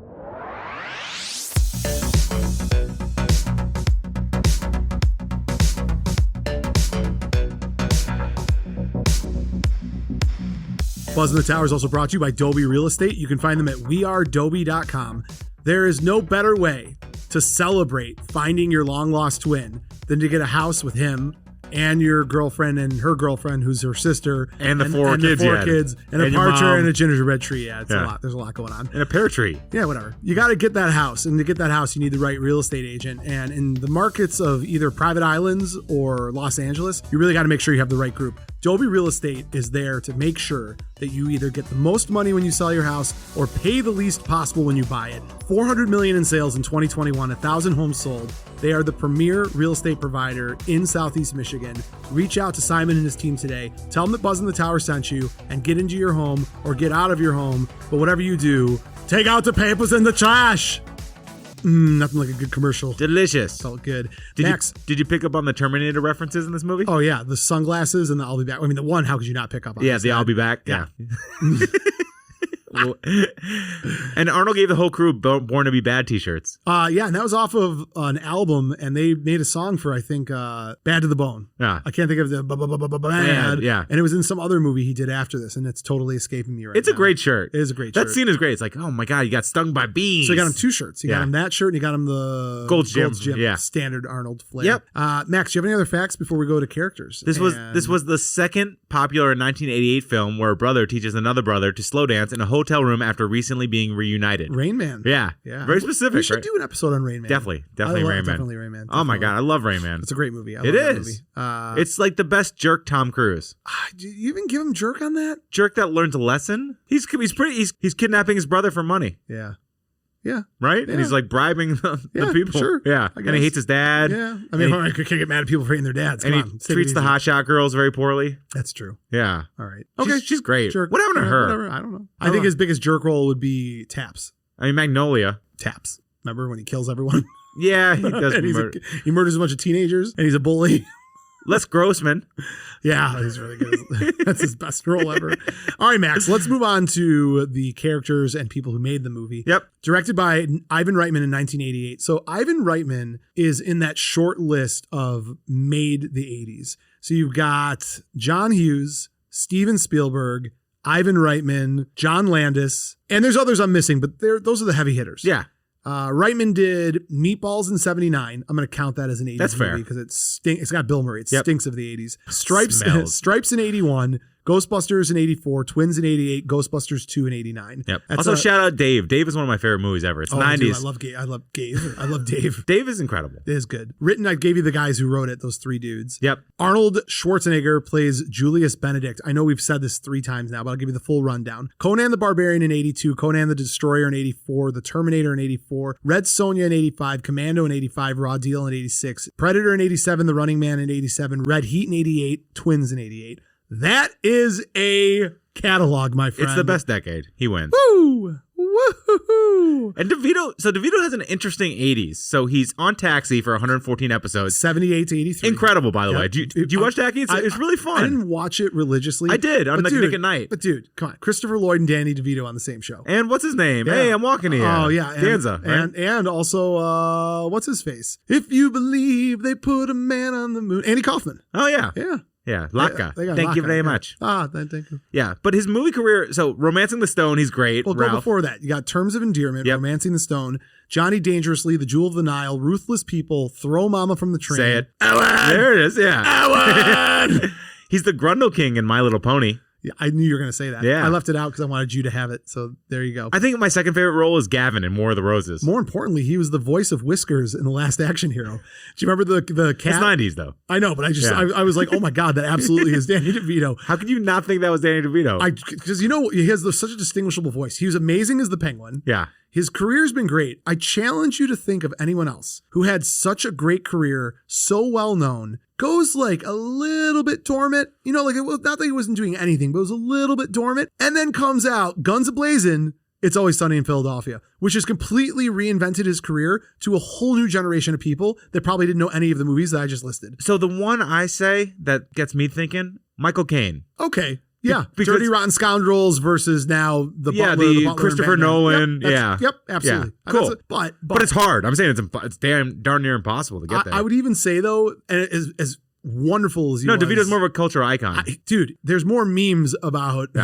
Speaker 1: Buzzn The Tower is also brought to you by Dobie Real Estate. You can find them at wearedobie.com. There is no better way to celebrate finding your long-lost twin than to get a house with him and your girlfriend and her girlfriend, who's her sister.
Speaker 2: And the four kids.
Speaker 1: And a partridge and a gingerbread tree. Yeah, it's a lot. There's a lot going on.
Speaker 2: And a pear tree.
Speaker 1: Yeah, whatever. You got to get that house. And to get that house, you need the right real estate agent. And in the markets of either private islands or Los Angeles, you really got to make sure you have the right group. Dobie Real Estate is there to make sure that you either get the most money when you sell your house or pay the least possible when you buy it. $400 million in sales in 2021, 1,000 homes sold. They are the premier real estate provider in Southeast Michigan. Reach out to Simon and his team today. Tell them that Buzzn The Tower sent you and get into your home or get out of your home. But whatever you do, take out the papers and the trash. Nothing like a good commercial.
Speaker 2: Delicious.
Speaker 1: Felt good.
Speaker 2: Max, did you pick up on the Terminator references in this movie?
Speaker 1: Oh, yeah. The sunglasses and the I'll be back. I mean, the one, how could you not pick up on
Speaker 2: Yeah, the I'll be back. Yeah. And Arnold gave the whole crew Born to be Bad t-shirts.
Speaker 1: Yeah, and that was off of an album, and they made a song for, I think, Bad to the Bone.
Speaker 2: Yeah.
Speaker 1: I can't think of the bad.
Speaker 2: Yeah.
Speaker 1: And it was in some other movie he did after this, and it's totally escaping me right now.
Speaker 2: It's a great shirt.
Speaker 1: It is a great shirt.
Speaker 2: That scene is great. It's like, oh my God, you got stung by bees.
Speaker 1: So he got him two shirts. He got him that shirt, and he got him the
Speaker 2: Gold's Gym.
Speaker 1: Standard Arnold flair.
Speaker 2: Yep.
Speaker 1: Max, do you have any other facts before we go to characters?
Speaker 2: This was the second popular 1988 film where a brother teaches another brother to slow dance in a hotel room after recently being reunited.
Speaker 1: Rain Man.
Speaker 2: Yeah. Very specific.
Speaker 1: We should do an episode on Rain Man.
Speaker 2: Definitely Rain Man. Oh my God, I love Rain Man.
Speaker 1: It's a great movie.
Speaker 2: It is. It's like the best jerk Tom Cruise.
Speaker 1: Do you even give him jerk on that?
Speaker 2: Jerk that learns a lesson. He's kidnapping his brother for money.
Speaker 1: Yeah.
Speaker 2: Right?
Speaker 1: Yeah.
Speaker 2: And he's like bribing the people.
Speaker 1: Sure.
Speaker 2: Yeah. And he hates his dad.
Speaker 1: Yeah. I mean, I could get mad at people for hating their dads.
Speaker 2: He treats the hotshot girls very poorly.
Speaker 1: That's true.
Speaker 2: Yeah.
Speaker 1: All right. Okay.
Speaker 2: She's great.
Speaker 1: Jerk.
Speaker 2: What happened to her?
Speaker 1: Whatever. I don't know. I think his biggest jerk role would be Taps.
Speaker 2: I mean, Magnolia.
Speaker 1: Taps. Remember when he kills everyone?
Speaker 2: Yeah, he does.
Speaker 1: He murders a bunch of teenagers, and he's a bully.
Speaker 2: Les Grossman.
Speaker 1: Yeah, he's really good. That's his best role ever. All right, Max, let's move on to the characters and people who made the movie.
Speaker 2: Yep.
Speaker 1: Directed by Ivan Reitman in 1988. So Ivan Reitman is in that short list of made the 80s. So you've got John Hughes, Steven Spielberg, Ivan Reitman, John Landis, and there's others I'm missing, but those are the heavy hitters.
Speaker 2: Yeah.
Speaker 1: Reitman did Meatballs in 79. I'm going to count that as an 80s
Speaker 2: That's
Speaker 1: movie
Speaker 2: fair.
Speaker 1: because it's got Bill Murray. It stinks of the 80s.
Speaker 2: Smells.
Speaker 1: Stripes in 81. Ghostbusters in 84, Twins in 88, Ghostbusters 2 in 89.
Speaker 2: Yep. Also, shout out Dave. Dave is one of my favorite movies ever. It's 90s.
Speaker 1: Dude, I love Gabe. I love Dave.
Speaker 2: Dave is incredible.
Speaker 1: It is good. Written, I gave you the guys who wrote it, those three dudes.
Speaker 2: Yep.
Speaker 1: Arnold Schwarzenegger plays Julius Benedict. I know we've said this 3 times now, but I'll give you the full rundown. Conan the Barbarian in 82, Conan the Destroyer in 84, The Terminator in 84, Red Sonja in 85, Commando in 85, Raw Deal in 86, Predator in 87, The Running Man in 87, Red Heat in 88, Twins in 88. That is a catalog, my friend.
Speaker 2: It's the best decade. He wins.
Speaker 1: Woo! Woo-hoo-hoo.
Speaker 2: And DeVito has an interesting 80s. So he's on Taxi for 114 episodes.
Speaker 1: 78 to 83.
Speaker 2: Incredible, by the way. Do you watch Taxi? It's really fun.
Speaker 1: I didn't watch it religiously.
Speaker 2: I did on Nick at Night.
Speaker 1: But dude, come on. Christopher Lloyd and Danny DeVito on the the same show.
Speaker 2: And what's his name?
Speaker 1: Yeah.
Speaker 2: Hey, I'm walking here.
Speaker 1: Oh, yeah.
Speaker 2: Danza. Right?
Speaker 1: And also, what's his face? If you believe they put a man on the moon. Andy Kaufman.
Speaker 2: Oh, yeah.
Speaker 1: Yeah.
Speaker 2: Yeah, Laka.
Speaker 1: They got
Speaker 2: Thank you
Speaker 1: Laka,
Speaker 2: very much.
Speaker 1: Thank you.
Speaker 2: Yeah, but his movie career, so Romancing the Stone, he's great.
Speaker 1: Well, go before that. You got Terms of Endearment, Romancing the Stone, Johnny Dangerously, The Jewel of the Nile, Ruthless People, Throw Mama from the Train.
Speaker 2: Say it.
Speaker 1: Owen!
Speaker 2: There it is, yeah.
Speaker 1: Owen!
Speaker 2: He's the Grundle King in My Little Pony.
Speaker 1: Yeah, I knew you were going to say that.
Speaker 2: Yeah.
Speaker 1: I left it out because I wanted you to have it. So there you go.
Speaker 2: I think my second favorite role is Gavin in War of the Roses.
Speaker 1: More importantly, he was the voice of Whiskers in The Last Action Hero. Do you remember the cat?
Speaker 2: It's 90s though.
Speaker 1: I know, but I was like, oh my God, that absolutely is Danny DeVito.
Speaker 2: How could you not think that was Danny DeVito?
Speaker 1: Because he has such a distinguishable voice. He was amazing as the Penguin.
Speaker 2: Yeah.
Speaker 1: His career's been great. I challenge you to think of anyone else who had such a great career, so well known, goes like a little bit dormant. You know, like not that he wasn't doing anything, but it was a little bit dormant, and then comes out guns a-blazing. It's Always Sunny in Philadelphia, which has completely reinvented his career to a whole new generation of people that probably didn't know any of the movies that I just listed.
Speaker 2: So the one I say that gets me thinking, Michael Caine.
Speaker 1: Okay. Yeah,
Speaker 2: because,
Speaker 1: Dirty Rotten Scoundrels versus now the Butler, the Butler
Speaker 2: Christopher Nolan.
Speaker 1: Yep, absolutely.
Speaker 2: Yeah, cool.
Speaker 1: But
Speaker 2: it's hard. I'm saying it's darn near impossible to get there.
Speaker 1: I would even say though, and as wonderful as he was,
Speaker 2: DeVito's more of a cultural icon.
Speaker 1: Dude, there's more memes about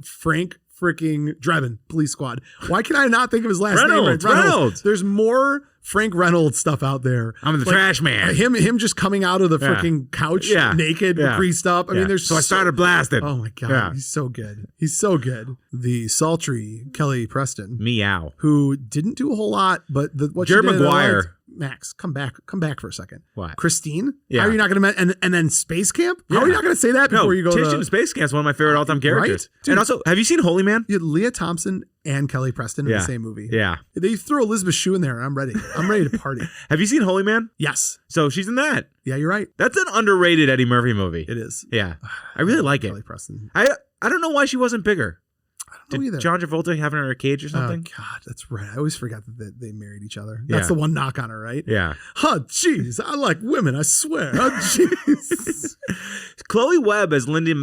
Speaker 1: Frank freaking Drebin, Police Squad. Why can I not think of his last name? Reynolds. There's more Frank Reynolds stuff out there.
Speaker 2: I'm the trash man.
Speaker 1: Him just coming out of the freaking couch naked, greased up. I mean, there's
Speaker 2: I started blasting.
Speaker 1: Oh my God, he's so good. He's so good. The sultry Kelly Preston,
Speaker 2: meow,
Speaker 1: who didn't do a whole lot, but what
Speaker 2: Jerry Maguire.
Speaker 1: Max, come back for a second.
Speaker 2: What?
Speaker 1: Christine?
Speaker 2: Yeah.
Speaker 1: How are you not going to and then Space Camp? How are you not going to say that before you go
Speaker 2: to Space Camp's one of my favorite all-time characters.
Speaker 1: Right? Dude,
Speaker 2: and also, have you seen Holy Man?
Speaker 1: You had Leah Thompson and Kelly Preston in the same movie.
Speaker 2: Yeah.
Speaker 1: They throw Elizabeth Shue in there and I'm ready. I'm ready to party.
Speaker 2: Have you seen Holy Man?
Speaker 1: Yes.
Speaker 2: So she's in that.
Speaker 1: Yeah, you're right.
Speaker 2: That's an underrated Eddie Murphy movie.
Speaker 1: It is.
Speaker 2: Yeah. I really like it.
Speaker 1: Kelly Preston.
Speaker 2: I don't know why she wasn't bigger.
Speaker 1: Did
Speaker 2: John Travolta have her in a cage or something?
Speaker 1: Oh, God, that's right. I always forgot that they married each other. That's the one knock on her, right?
Speaker 2: Yeah.
Speaker 1: Oh, jeez. I like women, I swear. Oh, jeez.
Speaker 2: Chloe Webb as Lindy.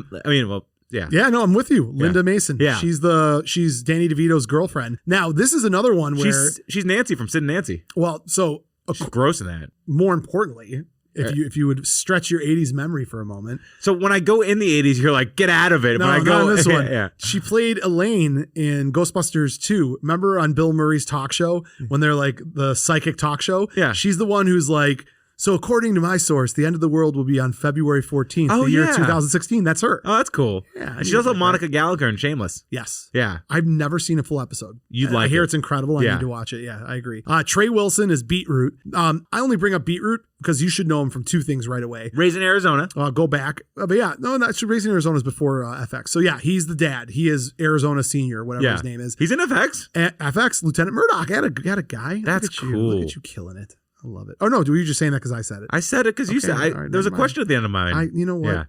Speaker 2: Yeah.
Speaker 1: Yeah, no, I'm with you. Linda Mason.
Speaker 2: Yeah.
Speaker 1: She's Danny DeVito's girlfriend. Now, this is another one where
Speaker 2: she's Nancy from Sid and Nancy.
Speaker 1: Well, so
Speaker 2: she's gross in that.
Speaker 1: More importantly, if you would stretch your 80s memory for a moment.
Speaker 2: So when I go in the 80s, you're like, get out of it.
Speaker 1: No,
Speaker 2: when I go
Speaker 1: not in this one.
Speaker 2: Yeah.
Speaker 1: She played Elaine in Ghostbusters 2. Remember on Bill Murray's talk show when they're like the psychic talk show?
Speaker 2: Yeah.
Speaker 1: She's the one who's like, so according to my source, the end of the world will be on February 14th, the year 2016. That's her.
Speaker 2: Oh, that's cool.
Speaker 1: Yeah.
Speaker 2: She's also Monica Gallagher in Shameless.
Speaker 1: Yes.
Speaker 2: Yeah.
Speaker 1: I've never seen a full episode.
Speaker 2: I
Speaker 1: hear it's incredible. I need to watch it. Yeah, I agree. Trey Wilson is Beetroot. I only bring up Beetroot because you should know him from two things right away.
Speaker 2: Raising Arizona.
Speaker 1: Go back. But yeah, no, Raising Arizona is before FX. So yeah, he's the dad. He is Arizona Senior, whatever his name is.
Speaker 2: He's in FX.
Speaker 1: FX, Lieutenant Murdoch. I had a guy.
Speaker 2: That's cool.
Speaker 1: Look at you killing it. I love it. Oh no, were you just saying that because I said it?
Speaker 2: I said it because you said it. There was a question at the end of mine.
Speaker 1: You know what? Yeah.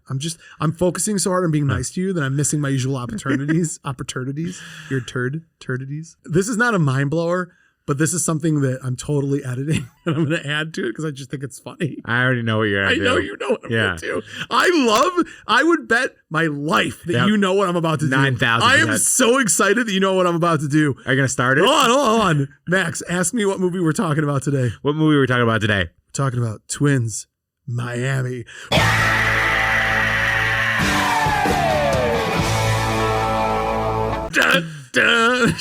Speaker 1: I'm focusing so hard on being nice to you that I'm missing my usual opportunities. Your turdities. This is not a mind blower, but this is something that I'm totally editing and I'm going to add to it because I just think it's funny.
Speaker 2: I already know what you're going to do.
Speaker 1: I know you know what I'm going to do. I would bet my life that you know what I'm about to do.
Speaker 2: 9,000.
Speaker 1: I am so excited that you know what I'm about to do.
Speaker 2: Are you going to start it?
Speaker 1: Hold on. Max, ask me what movie we're talking about today.
Speaker 2: What movie we're talking about today?
Speaker 1: We're talking about Twins, Miami. Dun, dun.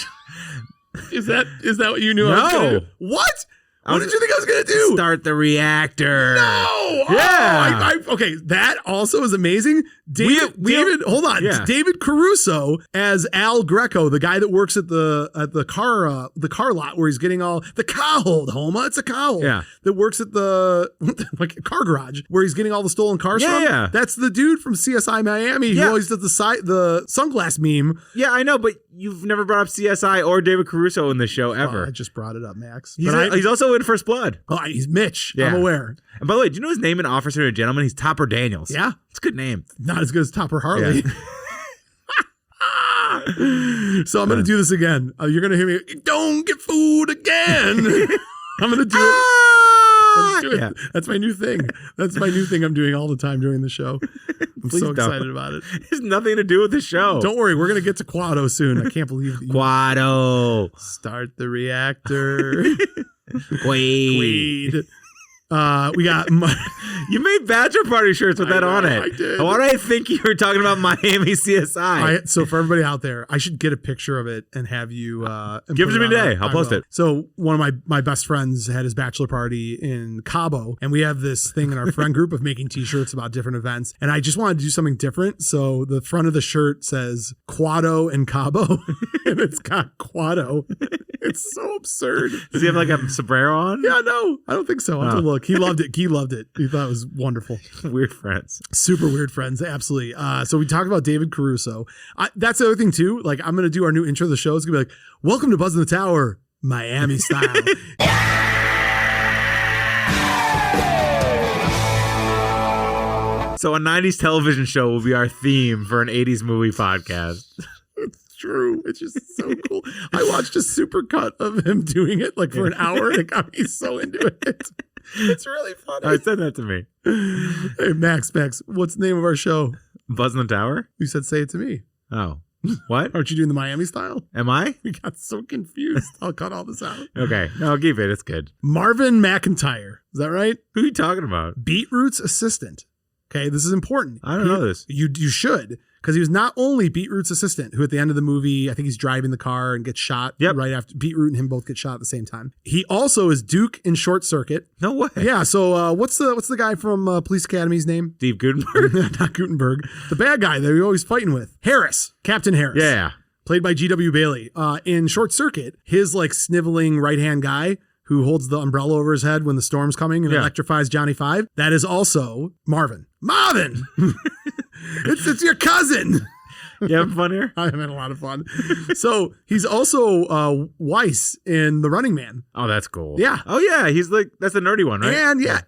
Speaker 1: Is that what you knew?
Speaker 2: No.
Speaker 1: I was gonna do? What? What did you think I was going to do?
Speaker 2: Start the reactor.
Speaker 1: No.
Speaker 2: Yeah.
Speaker 1: Okay. That also is amazing. Hold on.
Speaker 2: Yeah.
Speaker 1: David Caruso as Al Greco, the guy that works at the car lot where he's getting all the car hold, Homa. It's a car hold.
Speaker 2: Yeah.
Speaker 1: That works at the car garage where he's getting all the stolen cars from.
Speaker 2: Yeah.
Speaker 1: That's the dude from CSI Miami who always does the sunglass meme.
Speaker 2: Yeah, I know, but you've never brought up CSI or David Caruso in the show ever.
Speaker 1: I just brought it up, Max.
Speaker 2: He's also in First Blood.
Speaker 1: Oh, he's Mitch.
Speaker 2: Yeah.
Speaker 1: I'm aware.
Speaker 2: And by the way, do you know his name in Officer and a Gentleman? He's Topper Daniels.
Speaker 1: Yeah.
Speaker 2: It's a good name.
Speaker 1: Not as good as Topper Harley. Yeah. So I'm going to do this again. You're going to hear me, don't get fooled again. I'm going to do it.
Speaker 2: Yeah.
Speaker 1: That's my new thing. That's my new thing I'm doing all the time during the show. I'm so excited about it.
Speaker 2: It has nothing to do with the show.
Speaker 1: Don't worry. We're going to get to Quado soon. I can't believe that
Speaker 2: Quado.
Speaker 1: Start the reactor.
Speaker 2: Quaid.
Speaker 1: We got
Speaker 2: You made Bachelor Party shirts with that on it.
Speaker 1: I did.
Speaker 2: Why do I think you were talking about Miami CSI?
Speaker 1: So for everybody out there, I should get a picture of it and have you
Speaker 2: give it to me today. I'll post it.
Speaker 1: So one of my best friends had his bachelor party in Cabo, and we have this thing in our friend group of making t-shirts about different events. And I just wanted to do something different. So the front of the shirt says Quado in Cabo, and it's got Quado. It's so absurd.
Speaker 2: Does he have like a sombrero on?
Speaker 1: Yeah, no, I don't think so. I'll have to look. He loved it. He loved it. He thought it was wonderful.
Speaker 2: Weird friends.
Speaker 1: Super weird friends. Absolutely. So we talked about David Caruso. That's the other thing too. Like, I'm going to do our new intro of the show. It's going to be like, welcome to Buzzn The Tower, Miami style.
Speaker 2: So a 90s television show will be our theme for an 80s movie podcast.
Speaker 1: It's true. It's just so cool. I watched a super cut of him doing it like for an hour, and it got me so into it. It's really funny.
Speaker 2: All right, send that to me.
Speaker 1: Hey, Max, what's the name of our show?
Speaker 2: Buzzn The Tower?
Speaker 1: You said say it to me.
Speaker 2: Oh. What?
Speaker 1: Aren't you doing the Miami style?
Speaker 2: Am I?
Speaker 1: We got so confused. I'll cut all this out.
Speaker 2: Okay. No, I'll keep it. It's good.
Speaker 1: Marvin McIntyre. Is that right?
Speaker 2: Who are you talking about?
Speaker 1: Beetroot's assistant. Okay, this is important.
Speaker 2: I don't know this.
Speaker 1: You should, because he was not only Beetroot's assistant, who at the end of the movie, I think he's driving the car and gets shot right after Beetroot and him both get shot at the same time. He also is Duke in Short Circuit.
Speaker 2: No way.
Speaker 1: Yeah. So what's the guy from Police Academy's name?
Speaker 2: Steve Gutenberg?
Speaker 1: Not Gutenberg. The bad guy that we're always fighting with. Harris. Captain Harris.
Speaker 2: Yeah.
Speaker 1: Played by G.W. Bailey. In Short Circuit, his like sniveling right-hand guy who holds the umbrella over his head when the storm's coming and electrifies Johnny Five. That is also Marvin. Marvin! it's your cousin.
Speaker 2: You having fun here?
Speaker 1: I'm having a lot of fun. So he's also Weiss in The Running Man.
Speaker 2: Oh, that's cool.
Speaker 1: Yeah.
Speaker 2: Oh, yeah. He's like, that's the nerdy one, right?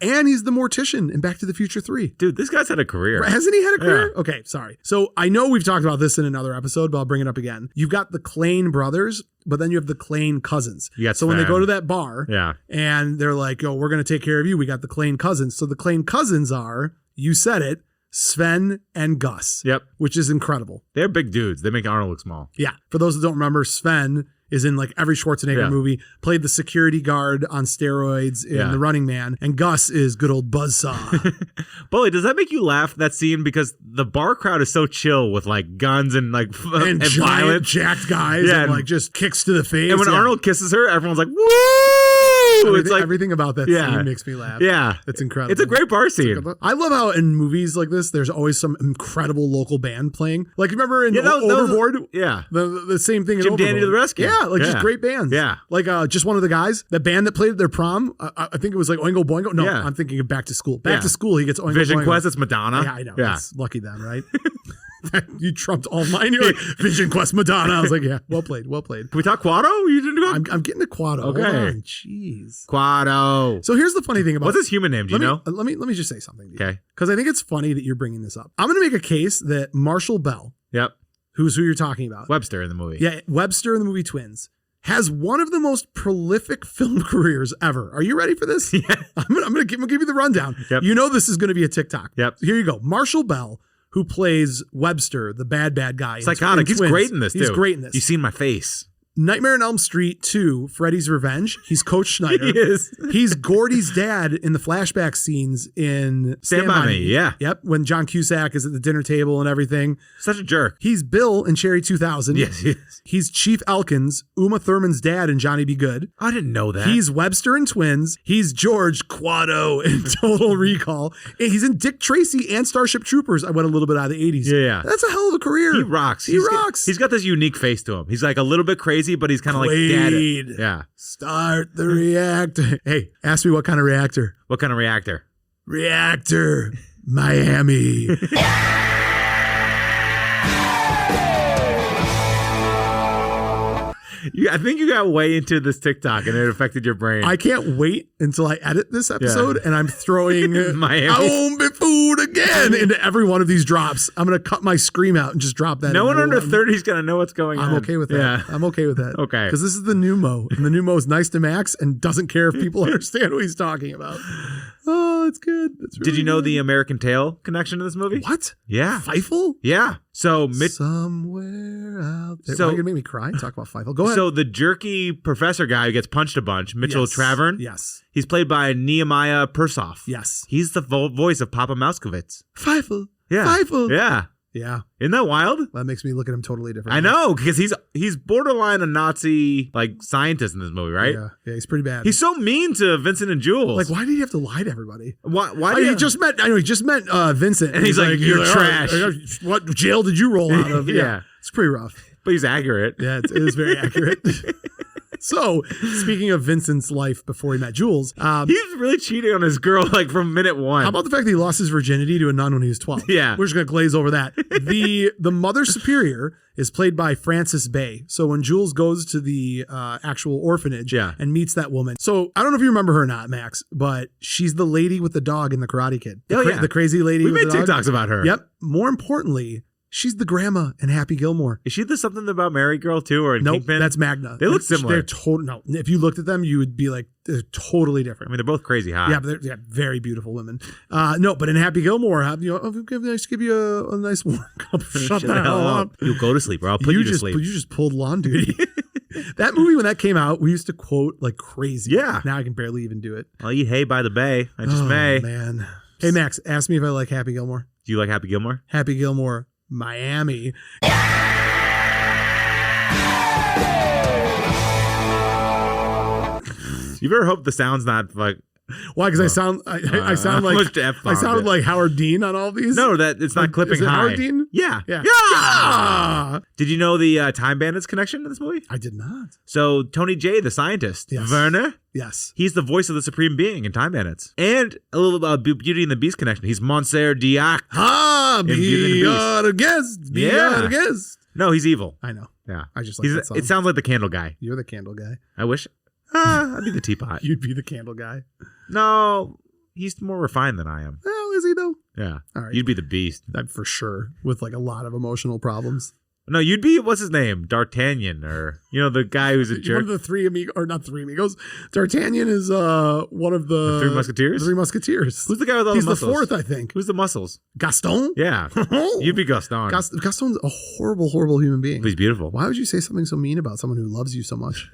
Speaker 1: And he's the mortician in Back to the Future 3.
Speaker 2: Dude, this guy's had a career.
Speaker 1: Hasn't he had a career?
Speaker 2: Yeah.
Speaker 1: Okay, sorry. So I know we've talked about this in another episode, but I'll bring it up again. You've got the Clane brothers, but then you have the Clane cousins. So when they go to that bar and they're like, oh, we're going to take care of you, we got the Clane cousins. So the Clane cousins are, you said it, Sven and Gus.
Speaker 2: Yep.
Speaker 1: Which is incredible.
Speaker 2: They're big dudes. They make Arnold look small.
Speaker 1: Yeah. For those that don't remember, Sven is in like every Schwarzenegger movie, played the security guard on steroids in The Running Man, and Gus is good old Buzzsaw.
Speaker 2: Bully, does that make you laugh, that scene? Because the bar crowd is so chill with like guns and like
Speaker 1: and violent jacked guys and like just kicks to the face.
Speaker 2: And when Arnold kisses her, everyone's like, woo!
Speaker 1: It's like everything about that scene makes me laugh.
Speaker 2: Yeah.
Speaker 1: It's incredible.
Speaker 2: It's a great bar scene.
Speaker 1: I love how in movies like this, there's always some incredible local band playing. Like, remember in Overboard? The same thing in
Speaker 2: Jim
Speaker 1: Overboard.
Speaker 2: Dandy to the Rescue.
Speaker 1: Yeah, like just great bands.
Speaker 2: Yeah.
Speaker 1: Like just one of the guys, the band that played at their prom, I think it was like Oingo Boingo. No, I'm thinking of Back to School. Back to School, he gets Oingo
Speaker 2: Vision
Speaker 1: Boingo.
Speaker 2: Quest, it's Madonna.
Speaker 1: Yeah, I know. Yeah. It's lucky then, right? You trumped all mine. You're like, Vision Quest Madonna. I was like, yeah, well played. Can
Speaker 2: we talk Quado? You didn't go?
Speaker 1: I'm getting to Quado.
Speaker 2: Okay.
Speaker 1: Hold on. Jeez.
Speaker 2: Quado.
Speaker 1: So here's the funny thing about
Speaker 2: what's his human name? Do you know?
Speaker 1: Let me just say something to you.
Speaker 2: Okay.
Speaker 1: Because I think it's funny that you're bringing this up. I'm going to make a case that Marshall Bell, who's who you're talking about.
Speaker 2: Webster in the movie.
Speaker 1: Yeah, Webster in the movie Twins, has one of the most prolific film careers ever. Are you ready for this?
Speaker 2: Yeah.
Speaker 1: I'm gonna give you the rundown.
Speaker 2: Yep.
Speaker 1: You know this is going to be a TikTok.
Speaker 2: Yep.
Speaker 1: Here you go. Marshall Bell, who plays Webster, the bad guy.
Speaker 2: Psychotic. He's great in this, too.
Speaker 1: He's great in this.
Speaker 2: You've seen my face.
Speaker 1: Nightmare on Elm Street 2, Freddy's Revenge. He's Coach Schneider.
Speaker 2: He is.
Speaker 1: He's Gordy's dad in the flashback scenes in
Speaker 2: Stand By Me. Yeah.
Speaker 1: Yep. When John Cusack is at the dinner table and everything.
Speaker 2: Such a jerk.
Speaker 1: He's Bill in Cherry 2000.
Speaker 2: Yes, he is.
Speaker 1: He's Chief Elkins, Uma Thurman's dad in Johnny Be Good.
Speaker 2: I didn't know that.
Speaker 1: He's Webster in Twins. He's George Quado in Total Recall. And he's in Dick Tracy and Starship Troopers. I went a little bit out of the 80s.
Speaker 2: Yeah.
Speaker 1: That's a hell of a career.
Speaker 2: He rocks.
Speaker 1: He rocks.
Speaker 2: He's got this unique face to him. He's like a little bit crazy, but he's kind of like get it. Yeah.
Speaker 1: Start the reactor. Hey, ask me what kind of reactor.
Speaker 2: What kind of reactor?
Speaker 1: Reactor Miami.
Speaker 2: I think you got way into this TikTok and it affected your brain.
Speaker 1: I can't wait until I edit this episode and I'm throwing
Speaker 2: Miami.
Speaker 1: I won't be fooled again into every one of these drops. I'm going to cut my scream out and just drop that.
Speaker 2: No one under 30 is going to know what's going on.
Speaker 1: I'm okay with that.
Speaker 2: Yeah.
Speaker 1: I'm okay with that.
Speaker 2: Okay.
Speaker 1: Because this is the new Mo. And the new Mo is nice to Max and doesn't care if people understand what he's talking about. Oh, Oh, that's good. That's really
Speaker 2: Did you know
Speaker 1: good.
Speaker 2: the American Tail connection to this movie?
Speaker 1: What?
Speaker 2: Yeah.
Speaker 1: Feifel?
Speaker 2: Yeah. So
Speaker 1: Somewhere out there.
Speaker 2: So-
Speaker 1: Why are you going to make me cry? Talk about Feifel. Go ahead.
Speaker 2: So the jerky professor guy who gets punched a bunch, Mitchell
Speaker 1: Yes.
Speaker 2: Travern,
Speaker 1: Yes.
Speaker 2: he's played by Nehemiah Persoff.
Speaker 1: Yes.
Speaker 2: He's the voice of Papa Mouskovitz.
Speaker 1: Feifel.
Speaker 2: Yeah.
Speaker 1: Feifel.
Speaker 2: Yeah.
Speaker 1: Yeah.
Speaker 2: Isn't that wild?
Speaker 1: That makes me look at him totally different.
Speaker 2: I know, because he's borderline a Nazi like scientist in this movie, right?
Speaker 1: Yeah. Yeah, he's pretty bad.
Speaker 2: He's so mean to Vincent and Jules.
Speaker 1: like, why did he have to lie to everybody?
Speaker 2: why
Speaker 1: Oh,
Speaker 2: do
Speaker 1: he
Speaker 2: you
Speaker 1: just met Vincent.
Speaker 2: And he's like, "You're
Speaker 1: "Oh,
Speaker 2: trash."
Speaker 1: what jail did you roll out of?
Speaker 2: Yeah.
Speaker 1: It's pretty rough.
Speaker 2: But he's accurate.
Speaker 1: Yeah, it is very accurate. So, speaking of Vincent's life before he met Jules,
Speaker 2: He's really cheating on his girl like from minute one.
Speaker 1: how about the fact that he lost his virginity to a nun when he was 12?
Speaker 2: Yeah.
Speaker 1: We're just going to glaze over that. The Mother Superior is played by Frances Bay. So when Jules goes to the actual orphanage
Speaker 2: Yeah.
Speaker 1: and meets that woman. So I don't know if you remember her or not, Max, but she's the lady with the dog in The Karate Kid. The crazy lady
Speaker 2: We
Speaker 1: with
Speaker 2: made
Speaker 1: the dog.
Speaker 2: TikToks about her.
Speaker 1: Yep. More importantly, she's the grandma in Happy Gilmore.
Speaker 2: Is she the something about Mary Girl too, or in
Speaker 1: Nope,
Speaker 2: Kingpin?
Speaker 1: that's Magna.
Speaker 2: They look similar.
Speaker 1: They're total. No, if you looked at them, you would be like, they're totally different.
Speaker 2: I mean, they're both crazy hot.
Speaker 1: Yeah, but they're very beautiful women. No, but in Happy Gilmore, give you a nice warm cup. Shut the hell up.
Speaker 2: You'll go to sleep, or I'll put you to sleep.
Speaker 1: You just pulled lawn duty. That movie, when that came out, we used to quote like crazy.
Speaker 2: Yeah.
Speaker 1: Now I can barely even do it.
Speaker 2: I'll eat hay by the bay. I just may.
Speaker 1: Man. Hey, Max, ask me if I like Happy Gilmore.
Speaker 2: Do you like Happy Gilmore?
Speaker 1: Happy Gilmore, Miami.
Speaker 2: You ever hope the sound's not like
Speaker 1: Why? Because I sound like
Speaker 2: much F-bomb
Speaker 1: I sounded
Speaker 2: it.
Speaker 1: like Howard Dean on all these.
Speaker 2: no, that it's not
Speaker 1: Like,
Speaker 2: clipping
Speaker 1: is it
Speaker 2: high.
Speaker 1: Howard Dean?
Speaker 2: Yeah.
Speaker 1: Yeah.
Speaker 2: Yeah. Did you know the Time Bandits connection to this movie?
Speaker 1: I did not.
Speaker 2: So Tony J, the scientist,
Speaker 1: Yes.
Speaker 2: Werner,
Speaker 1: Yes.
Speaker 2: he's the voice of the Supreme Being in Time Bandits. And a little Beauty and the Beast connection. He's Monsieur Diac.
Speaker 1: Ah,
Speaker 2: Beauty and the
Speaker 1: be
Speaker 2: Beast.
Speaker 1: our guest. Be
Speaker 2: Yeah.
Speaker 1: our guest.
Speaker 2: No, he's evil.
Speaker 1: I know.
Speaker 2: Yeah.
Speaker 1: I just like that song.
Speaker 2: It sounds like the candle guy.
Speaker 1: You're the candle guy.
Speaker 2: I wish. I'd be the teapot.
Speaker 1: You'd be the candle guy.
Speaker 2: No, he's more refined than I am.
Speaker 1: Well, is he though?
Speaker 2: Yeah.
Speaker 1: All right.
Speaker 2: You'd be the beast.
Speaker 1: That for sure. With like a lot of emotional problems.
Speaker 2: No, you'd be, what's his name? D'Artagnan, or, the guy who's a
Speaker 1: One
Speaker 2: jerk.
Speaker 1: of the three amigos, or not three amigos. D'Artagnan is one of the
Speaker 2: Three Musketeers?
Speaker 1: Three Musketeers.
Speaker 2: Who's the guy with all
Speaker 1: He's
Speaker 2: the muscles?
Speaker 1: the fourth, I think.
Speaker 2: Who's the muscles?
Speaker 1: Gaston?
Speaker 2: Yeah. You'd be Gaston.
Speaker 1: Gaston's a horrible, horrible human being.
Speaker 2: But he's beautiful.
Speaker 1: Why would you say something so mean about someone who loves you so much?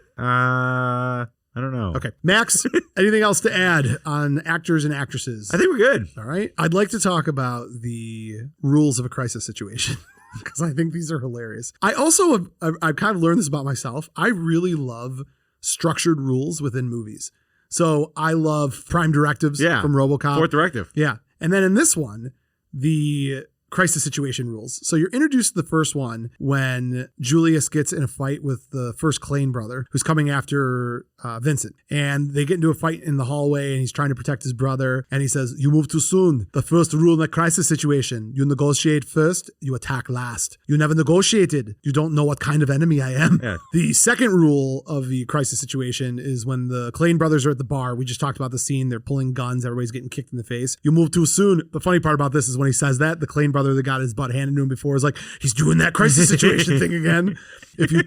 Speaker 2: I don't know.
Speaker 1: Okay. Max, anything else to add on actors and actresses?
Speaker 2: I think we're good.
Speaker 1: All right. I'd like to talk about the rules of a crisis situation because I think these are hilarious. I also I've kind of learned this about myself. I really love structured rules within movies. So I love prime directives from RoboCop.
Speaker 2: Fourth directive.
Speaker 1: Yeah. And then in this one, the crisis situation rules. So you're introduced to the first one when Julius gets in a fight with the first McClane brother who's coming after Vincent. And they get into a fight in the hallway and he's trying to protect his brother. And he says, "You move too soon. The first rule in a crisis situation, you negotiate first, you attack last. You never negotiated. You don't know what kind of enemy I am."
Speaker 2: Yeah.
Speaker 1: The second rule of the crisis situation is when the McClane brothers are at the bar. We just talked about the scene. They're pulling guns. Everybody's getting kicked in the face. You move too soon. The funny part about this is when he says that, the McClane brother that got his butt handed to him before is like, he's doing that crisis situation thing again. If you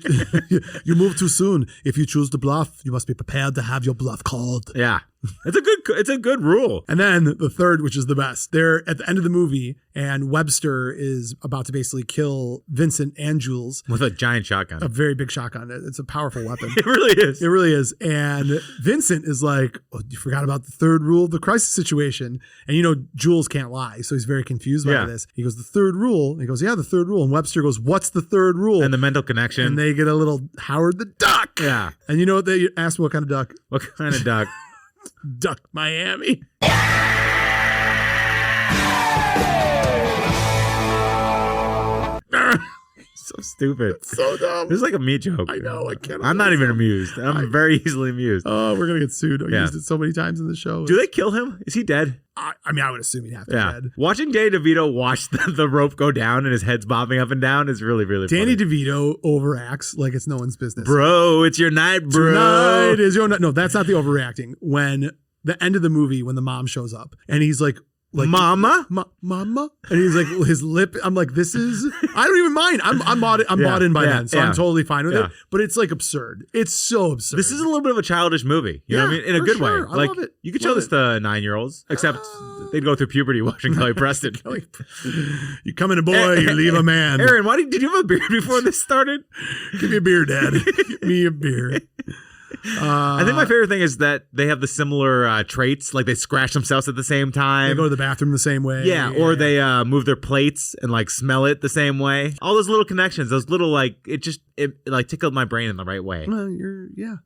Speaker 1: you move too soon, if you choose to bluff, you must be prepared to have your bluff called.
Speaker 2: Yeah. It's a good rule.
Speaker 1: And then the third, which is the best, they're at the end of the movie and Webster is about to basically kill Vincent and Jules.
Speaker 2: With a giant shotgun.
Speaker 1: A very big shotgun. It's a powerful weapon.
Speaker 2: It really is.
Speaker 1: It really is. And Vincent is like, "Oh, you forgot about the third rule of the crisis situation." And Jules can't lie. So he's very confused by this. He goes, "The third rule." And he goes, "Yeah, the third rule." And Webster goes, "What's the third rule?"
Speaker 2: And the mental connection.
Speaker 1: And they get a little Howard the Duck.
Speaker 2: Yeah.
Speaker 1: And you know what? They asked me what kind of duck.
Speaker 2: What kind of duck?
Speaker 1: Duck Miami.
Speaker 2: So stupid.
Speaker 1: So dumb.
Speaker 2: This is like a me joke.
Speaker 1: I know. I cannot.
Speaker 2: I'm not even amused. I'm very easily amused.
Speaker 1: Oh, we're going to get sued. I
Speaker 2: Yeah.
Speaker 1: used it so many times in the show.
Speaker 2: Do they kill him? Is he dead?
Speaker 1: I mean, I would assume he'd have to be
Speaker 2: Yeah.
Speaker 1: dead.
Speaker 2: Watching Danny DeVito watch the rope go down and his head's bobbing up and down is really, really
Speaker 1: Danny
Speaker 2: funny.
Speaker 1: DeVito overacts like it's no one's business.
Speaker 2: Bro, it's your night, bro.
Speaker 1: Tonight is your night. No, that's not the overreacting. When the end of the movie, when the mom shows up and he's like, like
Speaker 2: Mama,
Speaker 1: mama, and he's like his lip. I'm like, this is. I don't even mind. I'm bought in by then, so I'm totally fine with it. But it's like absurd. It's so absurd.
Speaker 2: This is a little bit of a childish movie. You know what I mean? In a good way.
Speaker 1: I love it.
Speaker 2: You could show this to 9-year-olds, except they'd go through puberty watching Kelly Preston.
Speaker 1: You come in a boy, you leave a man.
Speaker 2: Aaron, did you have a beard before this started?
Speaker 1: Give me a beer, Dad. Give me a beer.
Speaker 2: I think my favorite thing is that they have the similar traits, like they scratch themselves at the same time.
Speaker 1: They go to the bathroom the same way.
Speaker 2: Yeah, or they move their plates and like smell it the same way. All those little connections, those little like it like tickled my brain in the right way.
Speaker 1: Well, yeah.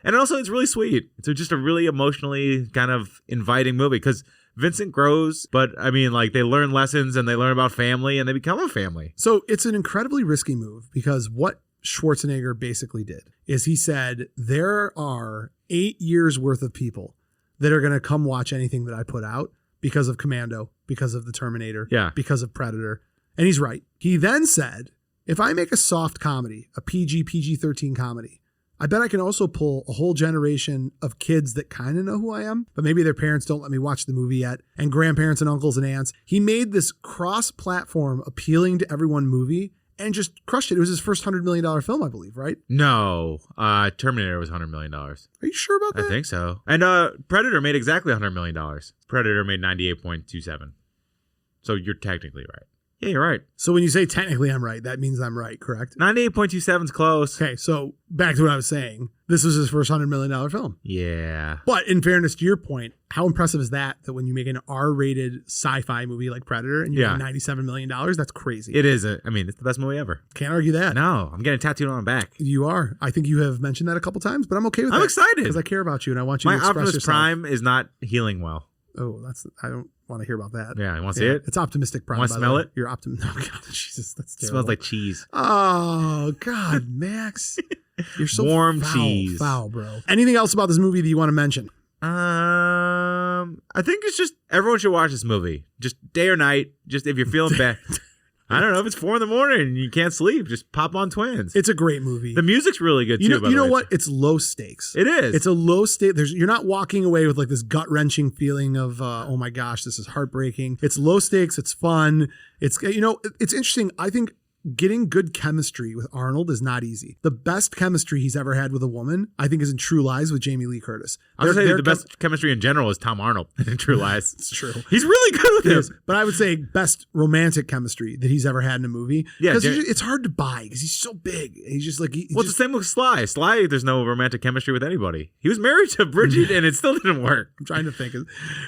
Speaker 2: And also, it's really sweet. It's just a really emotionally kind of inviting movie because Vincent grows, but I mean, like they learn lessons and they learn about family and they become a family.
Speaker 1: So it's an incredibly risky move because what Schwarzenegger basically did is he said, there are 8 years worth of people that are going to come watch anything that I put out because of Commando, because of the Terminator, because of Predator. And he's right. He then said, if I make a soft comedy, a PG-13 comedy, I bet I can also pull a whole generation of kids that kind of know who I am, but maybe their parents don't let me watch the movie yet, and grandparents and uncles and aunts. He made this cross-platform appealing to everyone movie and just crushed it. It was his first $100 million film, I believe, right?
Speaker 2: No. Terminator was $100 million. Are
Speaker 1: you sure about that?
Speaker 2: I think so. And Predator made exactly $100 million. Predator made 98.27. So you're technically right. Yeah, you're right.
Speaker 1: So when you say technically I'm right, that means I'm right, correct?
Speaker 2: 98.27 is close.
Speaker 1: Okay, so back to what I was saying. This was his first $100 million film.
Speaker 2: Yeah.
Speaker 1: But in fairness to your point, how impressive is that when you make an R-rated sci-fi movie like Predator and you get $97 million? That's crazy.
Speaker 2: It is. It's the best movie ever.
Speaker 1: Can't argue that.
Speaker 2: No, I'm getting tattooed on my back.
Speaker 1: You are. I think you have mentioned that a couple times, but I'm okay with that.
Speaker 2: I'm excited.
Speaker 1: Because I care about you and I want you to
Speaker 2: express yourself. My Optimus Prime is not healing well.
Speaker 1: Oh, I don't want to hear about that.
Speaker 2: Yeah, you want to see it?
Speaker 1: It's Optimistic Prime.
Speaker 2: Want to smell it?
Speaker 1: You're optimistic. Oh, God, Jesus, that's terrible.
Speaker 2: It smells like cheese.
Speaker 1: Oh, God, Max. You're so
Speaker 2: warm cheese.
Speaker 1: Foul, bro. Anything else about this movie that you want to mention?
Speaker 2: I think it's just everyone should watch this movie. Just day or night. Just if you're feeling bad. I don't know if it's 4 a.m. and you can't sleep. Just pop on Twins.
Speaker 1: It's a great movie.
Speaker 2: The music's really good too.
Speaker 1: You know what? It's low stakes.
Speaker 2: It is.
Speaker 1: It's a low stake. You're not walking away with like this gut wrenching feeling of oh my gosh, this is heartbreaking. It's low stakes. It's fun. It's it's interesting. I think getting good chemistry with Arnold is not easy. The best chemistry he's ever had with a woman, I think, is in True Lies with Jamie Lee Curtis.
Speaker 2: I would say the best chemistry in general is Tom Arnold in True Lies.
Speaker 1: It's true.
Speaker 2: He's really good with him.
Speaker 1: But I would say best romantic chemistry that he's ever had in a movie.
Speaker 2: Yeah,
Speaker 1: because it's hard to buy because he's so big. He's just like
Speaker 2: it's the same with Sly. Sly, there's no romantic chemistry with anybody. He was married to Bridget and it still didn't work.
Speaker 1: I'm trying to think.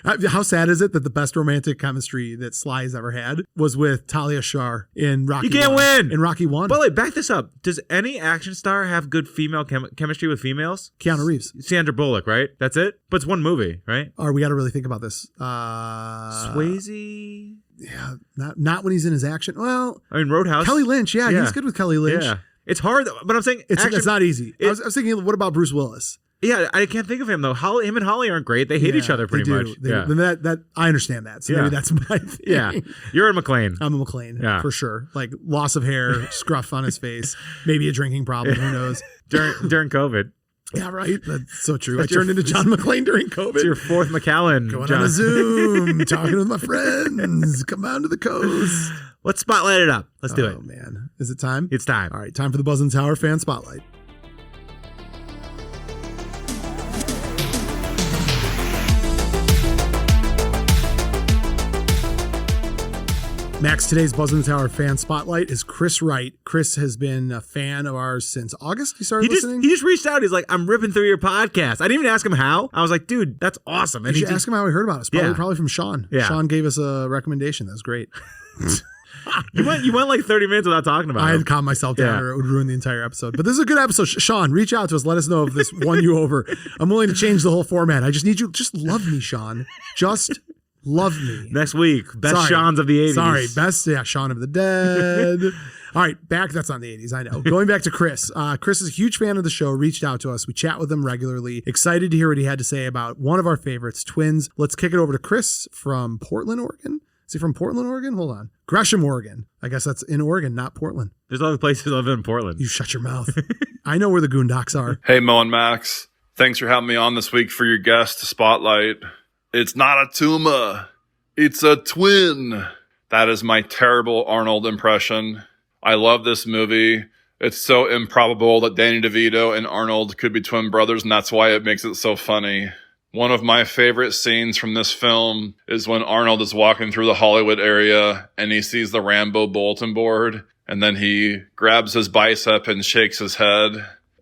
Speaker 1: How sad is it that the best romantic chemistry that Sly has ever had was with Talia Shah in Rocky?
Speaker 2: You can't win
Speaker 1: in Rocky 1.
Speaker 2: But wait, back this up. Does any action star have good female chemistry with females?
Speaker 1: Keanu Reeves.
Speaker 2: Sandra Bullock, right? That's it? But it's one movie, right?
Speaker 1: Or we got to really think about this.
Speaker 2: Swayze?
Speaker 1: Yeah, not when he's in his action. Well,
Speaker 2: I mean, Roadhouse.
Speaker 1: Kelly Lynch. Yeah, he's good with Kelly Lynch.
Speaker 2: Yeah. It's hard, but I'm saying
Speaker 1: it's not easy. I was thinking, what about Bruce Willis?
Speaker 2: Yeah, I can't think of him though. Him and Holly aren't great. They hate each other pretty much.
Speaker 1: That I understand that. So maybe that's my thing.
Speaker 2: Yeah, you're a McClane.
Speaker 1: I'm a McClane, for sure. Like loss of hair, scruff on his face, maybe a drinking problem. Who knows?
Speaker 2: During COVID.
Speaker 1: Yeah, right. That's so true. I turned into John McClane during COVID.
Speaker 2: It's your fourth McAllen.
Speaker 1: Going on a Zoom, talking with my friends. Come on to the coast.
Speaker 2: Let's spotlight it up. Let's do it.
Speaker 1: Oh man, is it time?
Speaker 2: It's time.
Speaker 1: All right, time for the Buzzn The Tower fan spotlight. Max, today's Buzzn The Tower fan spotlight is Chris Wright. Chris has been a fan of ours since August. He started listening.
Speaker 2: He just reached out. He's like, I'm ripping through your podcast. I didn't even ask him how. I was like, dude, that's awesome. And
Speaker 1: you should ask him how he heard about us. Probably from Sean.
Speaker 2: Yeah.
Speaker 1: Sean gave us a recommendation. That was great.
Speaker 2: You went like 30 minutes without talking about it.
Speaker 1: I had to calm myself down or it would ruin the entire episode. But this is a good episode. Sean, reach out to us. Let us know if this won you over. I'm willing to change the whole format. I just need you. Just love me, Sean. Just love me.
Speaker 2: Next week, best Sean's of the 80s.
Speaker 1: Sorry, best Shaun of the Dead. All right, that's on the 80s, I know. Going back to Chris. Chris is a huge fan of the show, reached out to us. We chat with him regularly. Excited to hear what he had to say about one of our favorites, Twins. Let's kick it over to Chris from Portland, Oregon. Is he from Portland, Oregon? Hold on. Gresham, Oregon. I guess that's in Oregon, not Portland.
Speaker 2: There's other places other than Portland.
Speaker 1: You shut your mouth. I know where the Goondocks are.
Speaker 4: Hey, Mo and Max. Thanks for having me on this week for your guest to spotlight. It's not a tumor. It's a twin. That is my terrible Arnold impression. I love this movie. It's so improbable that Danny DeVito and Arnold could be twin brothers, and that's why it makes it so funny. One of my favorite scenes from this film is when Arnold is walking through the Hollywood area and he sees the Rambo bulletin board, and then he grabs his bicep and shakes his head.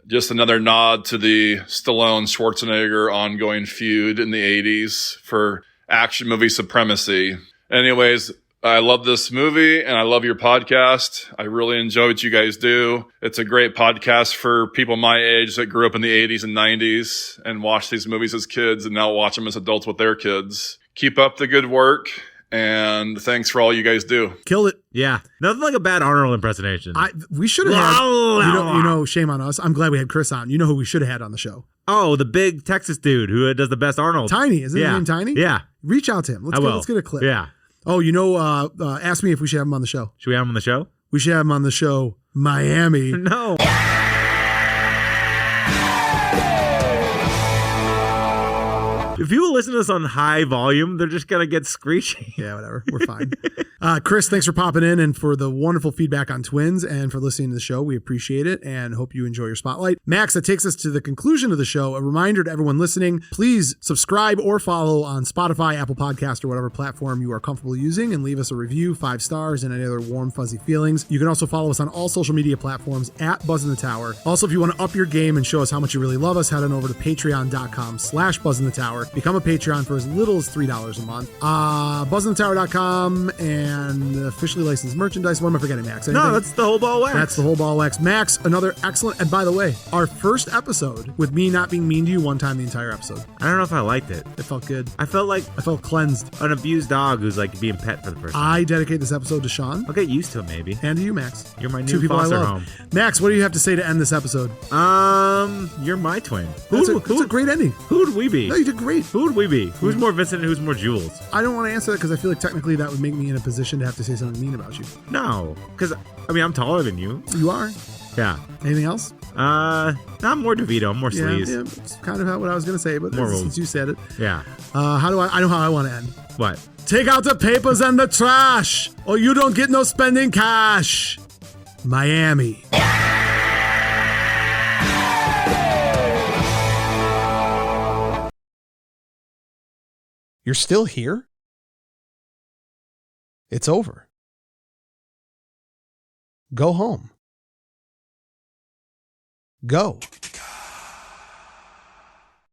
Speaker 4: Just another nod to the Stallone-Schwarzenegger ongoing feud in the 80s for action movie supremacy. Anyways, I love this movie and I love your podcast. I really enjoy what you guys do. It's a great podcast for people my age that grew up in the 80s and 90s and watched these movies as kids and now watch them as adults with their kids. Keep up the good work, and thanks for all you guys do.
Speaker 1: Killed it.
Speaker 2: Yeah. Nothing like a bad Arnold impersonation.
Speaker 1: We should have had, shame on us. I'm glad we had Chris on. You know who we should have had on the show?
Speaker 2: Oh, the big Texas dude who does the best Arnold.
Speaker 1: Tiny. Isn't his name Tiny?
Speaker 2: Yeah.
Speaker 1: Reach out to him. Let's get a clip.
Speaker 2: Yeah.
Speaker 1: Oh, ask me if we should have him on the show.
Speaker 2: Should we have him on the show?
Speaker 1: We should have him on the show. Miami.
Speaker 2: No. If people listen to this on high volume, they're just going to get screechy.
Speaker 1: Yeah, whatever. We're fine. Chris, thanks for popping in and for the wonderful feedback on Twins and for listening to the show. We appreciate it and hope you enjoy your spotlight. Max, that takes us to the conclusion of the show. A reminder to everyone listening, please subscribe or follow on Spotify, Apple Podcast, or whatever platform you are comfortable using, and leave us a review, 5 stars, and any other warm, fuzzy feelings. You can also follow us on all social media platforms at Buzzn The Tower. Also, if you want to up your game and show us how much you really love us, head on over to patreon.com/Buzzn The Tower. Become a Patreon for as little as $3 a month. BuzzNTheTower.com and officially licensed merchandise. What am I forgetting, Max? Anything?
Speaker 2: No, that's the whole ball wax.
Speaker 1: That's the whole ball wax. Max, another excellent, and by the way, our first episode with me not being mean to you one time the entire episode.
Speaker 2: I don't know if I liked it.
Speaker 1: It felt good.
Speaker 2: I felt
Speaker 1: cleansed.
Speaker 2: an abused dog who's like being pet for the first time.
Speaker 1: I dedicate this episode to Sean.
Speaker 2: I'll get used to it maybe.
Speaker 1: And to you, Max.
Speaker 2: You're my new
Speaker 1: 2 people
Speaker 2: foster
Speaker 1: I love.
Speaker 2: home.
Speaker 1: Max, what do you have to say to end this episode?
Speaker 2: You're my twin.
Speaker 1: That's a great ending.
Speaker 2: Who would we be?
Speaker 1: No, you did great.
Speaker 2: Who would we be? Who's more Vincent and who's more Jules?
Speaker 1: I don't want to answer that because I feel like technically that would make me in a position to have to say something mean about you.
Speaker 2: No, because I'm taller than you.
Speaker 1: You are?
Speaker 2: Yeah.
Speaker 1: Anything else?
Speaker 2: I'm more DeVito. I'm more sleaze.
Speaker 1: Yeah, it's kind of what I was going to say, but since you said it.
Speaker 2: Yeah.
Speaker 1: I know how I want to end.
Speaker 2: What?
Speaker 1: Take out the papers and the trash, or you don't get no spending cash. Miami. You're still here? It's over. Go home. Go.